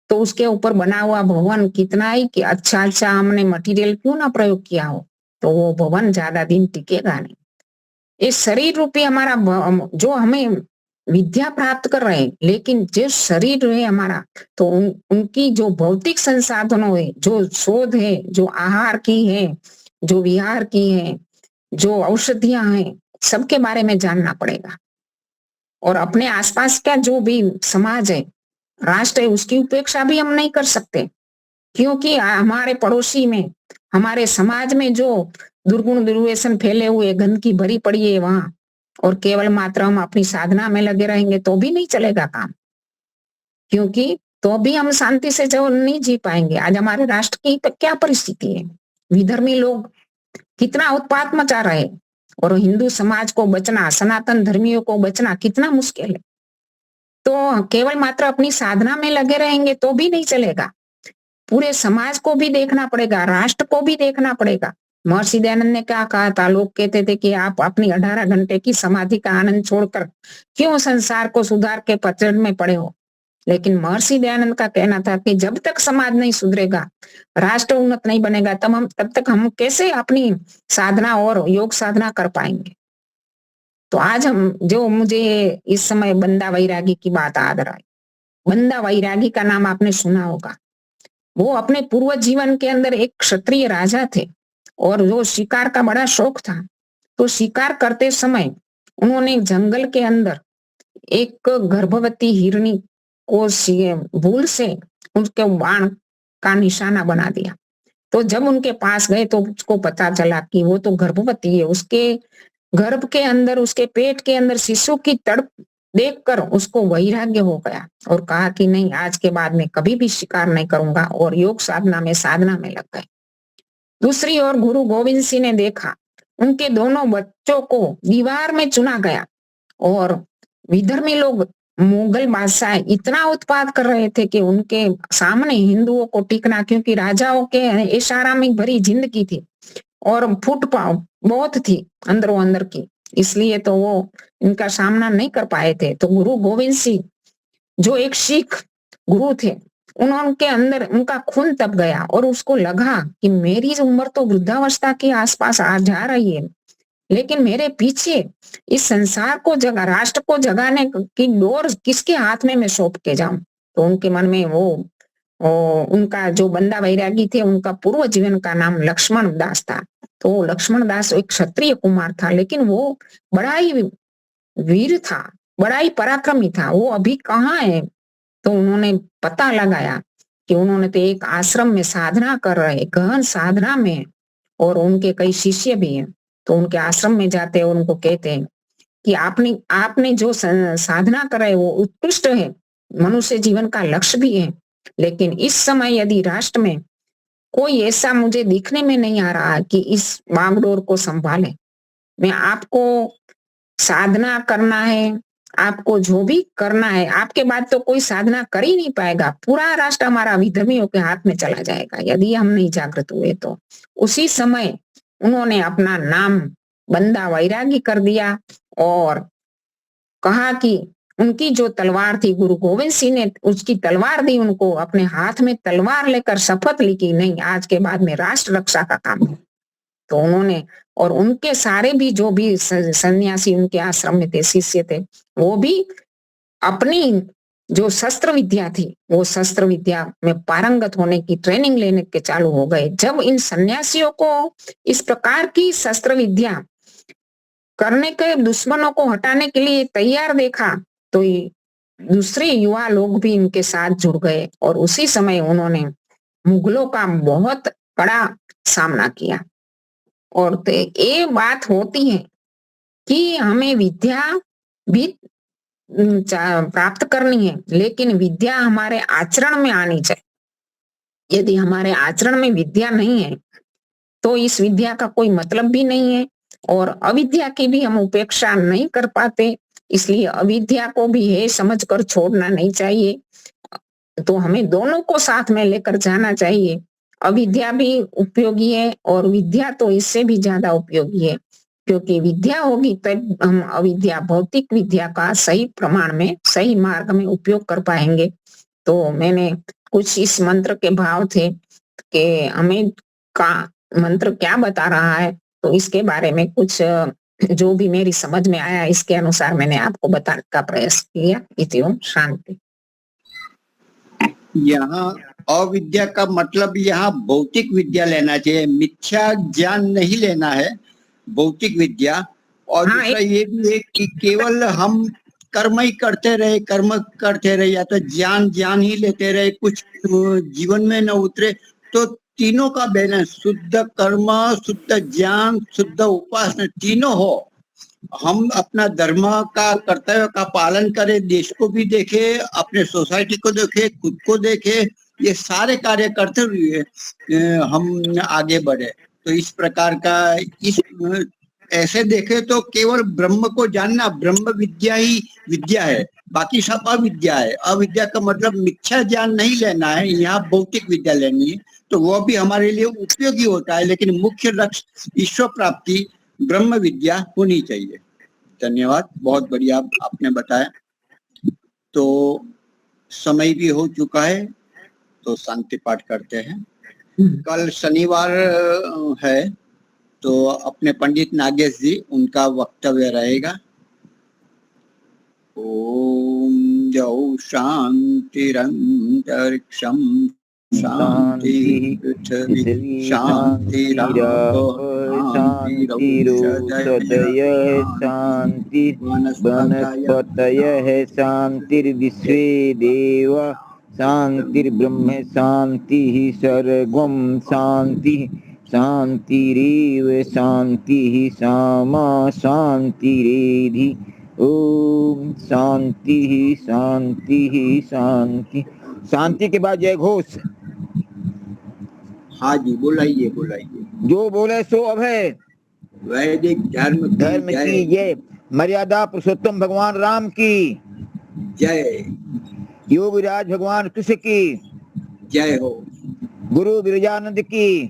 तो उसके ऊपर बना हुआ भवन कितना ही कि अच्छा हमने मटेरियल क्यों ना प्रयोग किया हो, तो वो भवन ज्यादा दिन टिकेगा नहीं। ये शरीर रूपी हमारा जो हमें विद्या प्राप्त कर रहे हैं, लेकिन जो शरीर है हमारा, तो उनकी जो भौतिक संसाधनों है, जो शोध है, जो आहार की है, जो विहार की है, जो औषधियां हैं, सबके बारे में जानना पड़ेगा। और अपने आसपास का जो भी समाज है, राष्ट्र है, उसकी उपेक्षा भी हम नहीं कर सकते, क्योंकि हमारे पड़ोसी में, हमारे समाज में जो दुर्गुण दुर्व्यसन फैले हुए, गंदगी भरी पड़ी है वहां, और केवल मात्र हम अपनी साधना में लगे रहेंगे तो भी नहीं चलेगा काम, क्योंकि तो भी हम शांति से जो नहीं जी पाएंगे। आज हमारे राष्ट्र की क्या परिस्थिति है, विधर्मी लोग कितना उत्पात मचा रहे, और हिंदू समाज को बचना, सनातन धर्मियों को बचना कितना मुश्किल है। तो केवल मात्र अपनी साधना में लगे रहेंगे तो भी नहीं चलेगा, पूरे समाज को भी देखना पड़ेगा, राष्ट्र को भी देखना पड़ेगा। महर्षि दयानंद ने क्या कहा था, लोग कहते थे कि आप अपनी 18 घंटे की समाधि का आनंद छोड़कर क्यों संसार को सुधार के पचड़ में पड़े हो। लेकिन महर्षि दयानंद का कहना था कि जब तक समाज नहीं सुधरेगा, राष्ट्र उन्नत नहीं बनेगा, तब तक हम कैसे अपनी साधना और योग साधना कर पाएंगे। तो आज हम जो मुझे इस समय बंदा वैरागी की बात याद आई। बंदा वैरागी का नाम आपने सुना होगा। वो अपने पूर्व जीवन के अंदर एक क्षत्रिय राजा थे और जो शिकार का बड़ा शौक था। तो शिकार करते समय उन्होंने जंगल के अंदर एक गर्भवती हिरनी को भूल से उसके बाण का निशाना बना दिया। तो जब उनके पास गए तो उसको पता चला कि वो तो गर्भवती है। उसके गर्भ के अंदर, उसके पेट के अंदर शिशु की तड़प देखकर उसको वैराग्य हो गया और कहा कि नहीं, आज के बाद मैं कभी भी शिकार नहीं करूंगा, और योग साधना में लग गए। दूसरी ओर गुरु गोविंद सिंह ने देखा उनके दोनों बच्चों को दीवार में चुना गया और विधर्मी लोग, मुगल बादशाह इतना उत्पात कर रहे थे कि उनके सामने हिंदुओं को टिकना, क्योंकि राजाओं के ऐशारा में भरी जिंदगी थी और फुटपाथ बहुत थी अंदरों अंदर की, इसलिए तो वो इनका सामना नहीं कर पाए थे। तो गुरु गोविंद सिंह जो एक सिख गुरु थे, उनके अंदर उनका खून तप गया और उसको लगा कि मेरी उम्र तो वृद्धावस्था के आसपास आ जा रही है, लेकिन मेरे पीछे इस संसार को राष्ट्र को जगाने की डोर किसके हाथ में मैं सौंप के जाऊं। तो उनके मन में वो उनका जो बंदा वैरागी थे, उनका पूर्व जीवन का नाम लक्ष्मण दास था। तो लक्ष्मण दास एक क्षत्रिय कुमार था, लेकिन वो बड़ा ही वीर था, बड़ा ही पराक्रमी था। वो अभी कहाँ है? तो उन्होंने पता लगाया कि उन्होंने तो एक आश्रम में साधना कर रहे, गहन साधना में, और उनके कई शिष्य भी हैं। तो उनके आश्रम में जाते हैं और उनको कहते हैं कि आपने जो साधना कर रहे वो उत्कृष्ट है, मनुष्य जीवन का लक्ष्य भी है, लेकिन इस समय यदि राष्ट्र में कोई ऐसा मुझे दिखने में नहीं आ रहा कि इस बागडोर को संभाले, मैं आपको साधना करना है, आपको जो भी करना है, आपके बाद तो कोई साधना कर ही नहीं पाएगा, पूरा राष्ट्र हमारा विधर्मियों के हाथ में चला जाएगा यदि हम नहीं जागृत हुए तो। उसी समय उन्होंने अपना नाम बंदा वैरागी कर दिया और कहा कि उनकी जो तलवार थी, गुरु गोविंद सिंह ने उसकी तलवार दी उनको, अपने हाथ में तलवार लेकर शपथ ली कि नहीं, आज के बाद में राष्ट्र रक्षा का काम है। तो उन्होंने, और उनके सारे भी जो भी सन्यासी उनके आश्रम में थे, शिष्य थे, वो भी अपनी जो शस्त्र विद्या थी, वो शस्त्र विद्या में पारंगत होने की ट्रेनिंग लेने के चालू हो गए। जब इन सन्यासियों को इस प्रकार की शस्त्र विद्या करने के, दुश्मनों को हटाने के लिए तैयार देखा, तो दूसरे युवा लोग भी इनके साथ जुड़ गए और उसी समय उन्होंने मुगलों का बहुत बड़ा सामना किया। और तो ये बात होती है कि हमें विद्या भी प्राप्त करनी है, लेकिन विद्या हमारे आचरण में आनी चाहिए। यदि हमारे आचरण में विद्या नहीं है तो इस विद्या का कोई मतलब भी नहीं है, और अविद्या की भी हम उपेक्षा नहीं कर पाते, इसलिए अविद्या को भी है समझकर छोड़ना नहीं चाहिए। तो हमें दोनों को साथ में लेकर जाना चाहिए। अविद्या भी उपयोगी है और विद्या तो इससे भी ज्यादा उपयोगी है, क्योंकि विद्या होगी तब हम अविद्या, भौतिक विद्या का सही प्रमाण में, सही मार्ग में उपयोग कर पाएंगे। तो मैंने कुछ इस मंत्र के भाव थे कि हमें का मंत्र क्या बता रहा है, तो इसके बारे में कुछ जो भी मेरी समझ में आया इसके अनुसार मैंने आपको बताने का प्रयास किया। इति ओम शांति। यहाँ अविद्या का मतलब यहाँ भौतिक विद्या लेना चाहिए, मिथ्या ज्ञान नहीं लेना है, भौतिक विद्या। और हाँ, दूसरा ये भी है कि केवल हम कर्म ही करते रहे या तो ज्ञान ही लेते रहे, कुछ जीवन में न उतरे, तो तीनों का बैलेंस, शुद्ध कर्म, शुद्ध ज्ञान, शुद्ध उपासना तीनों हो, हम अपना धर्म का, कर्तव्य का पालन करें, देश को भी देखे, अपने सोसाइटी को देखे, खुद को देखे, ये सारे कार्य करते हुए हम आगे बढ़े। तो इस प्रकार का, इस ऐसे देखे तो केवल ब्रह्म को जानना, ब्रह्म विद्या ही विद्या है, बाकी सब अविद्या है। अविद्या का मतलब मिथ्या ज्ञान नहीं लेना है, यहाँ भौतिक विद्या लेनी है, तो वो भी हमारे लिए उपयोगी होता है, लेकिन मुख्य लक्ष्य ईश्वर प्राप्ति, ब्रह्म विद्या होनी चाहिए। धन्यवाद, बहुत बढ़िया आपने बताया। तो समय भी हो चुका है, तो शांति पाठ करते हैं। कल शनिवार है, तो अपने पंडित नागेश जी, उनका वक्तव्य रहेगा। ओम जौ शांतिरंतरिक्षम शांति पृथ्वी शांतिरोषधयः शांति वनस्पतयः शांतिर्विश्वे देवा शांतिर्ब्रह्म शांति सर्वं शांति शांतिरेव शांति सामा शांतिरेधि। ओम शांति शांति शांति। शांति के बाद जय घोष। हाँ जी, बुलाइए बुलाइए। जो बोले सो अभय। वैदिक धर्म की जय। मर्यादा पुरुषोत्तम भगवान राम की जय। योगीराज भगवान कृष्ण की जय हो। गुरु विरजानंद की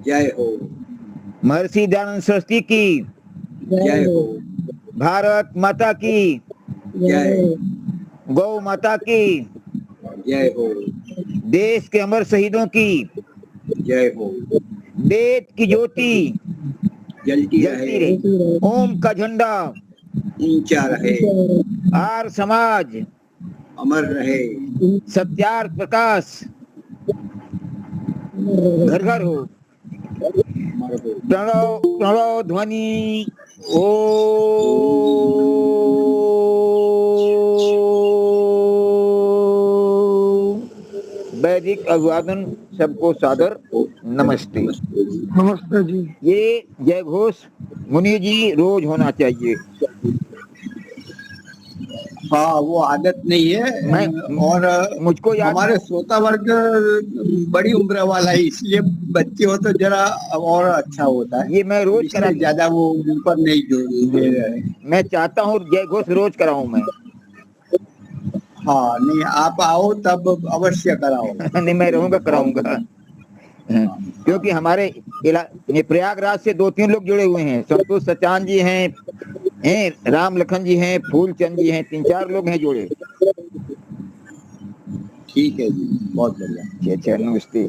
जय हो। महर्षि दयानंद सरस्वती की जय हो। भारत माता की जय। गौ माता की जय हो। देश के अमर शहीदों की जय हो। वेद की ज्योति जलती रहे, ओम का झंडा ऊंचा रहे, आर्य समाज अमर रहे, सत्यार्थ प्रकाश घर घर हो। अमर हो। प्रणव प्रणव ध्वनि ओ वैदिक अभिवादन सबको सादर नमस्ते। नमस्ते जी। ये जय घोष मुनि जी रोज होना चाहिए। हाँ, वो आदत नहीं है। और मुझको याद हमारे श्रोता वर्ग बड़ी उम्र वाला है, इसलिए बच्चे हो तो जरा और अच्छा होता है। ये मैं रोज करा, ज्यादा वो ऊपर नहीं दे रहे। मैं चाहता हूँ जय घोष रोज कराऊं मैं। हाँ, नहीं, आप आओ तब अवश्य कराओ। नहीं, मैं रहूंगा कराऊंगा। क्योंकि हमारे प्रयागराज से 2-3 लोग जुड़े हुए हैं। संतोष सचान जी हैं, राम लखन जी हैं, फूलचंद जी हैं, 3-4 लोग हैं जुड़े। ठीक है जी, बहुत बढ़िया। अच्छा, नमस्ते।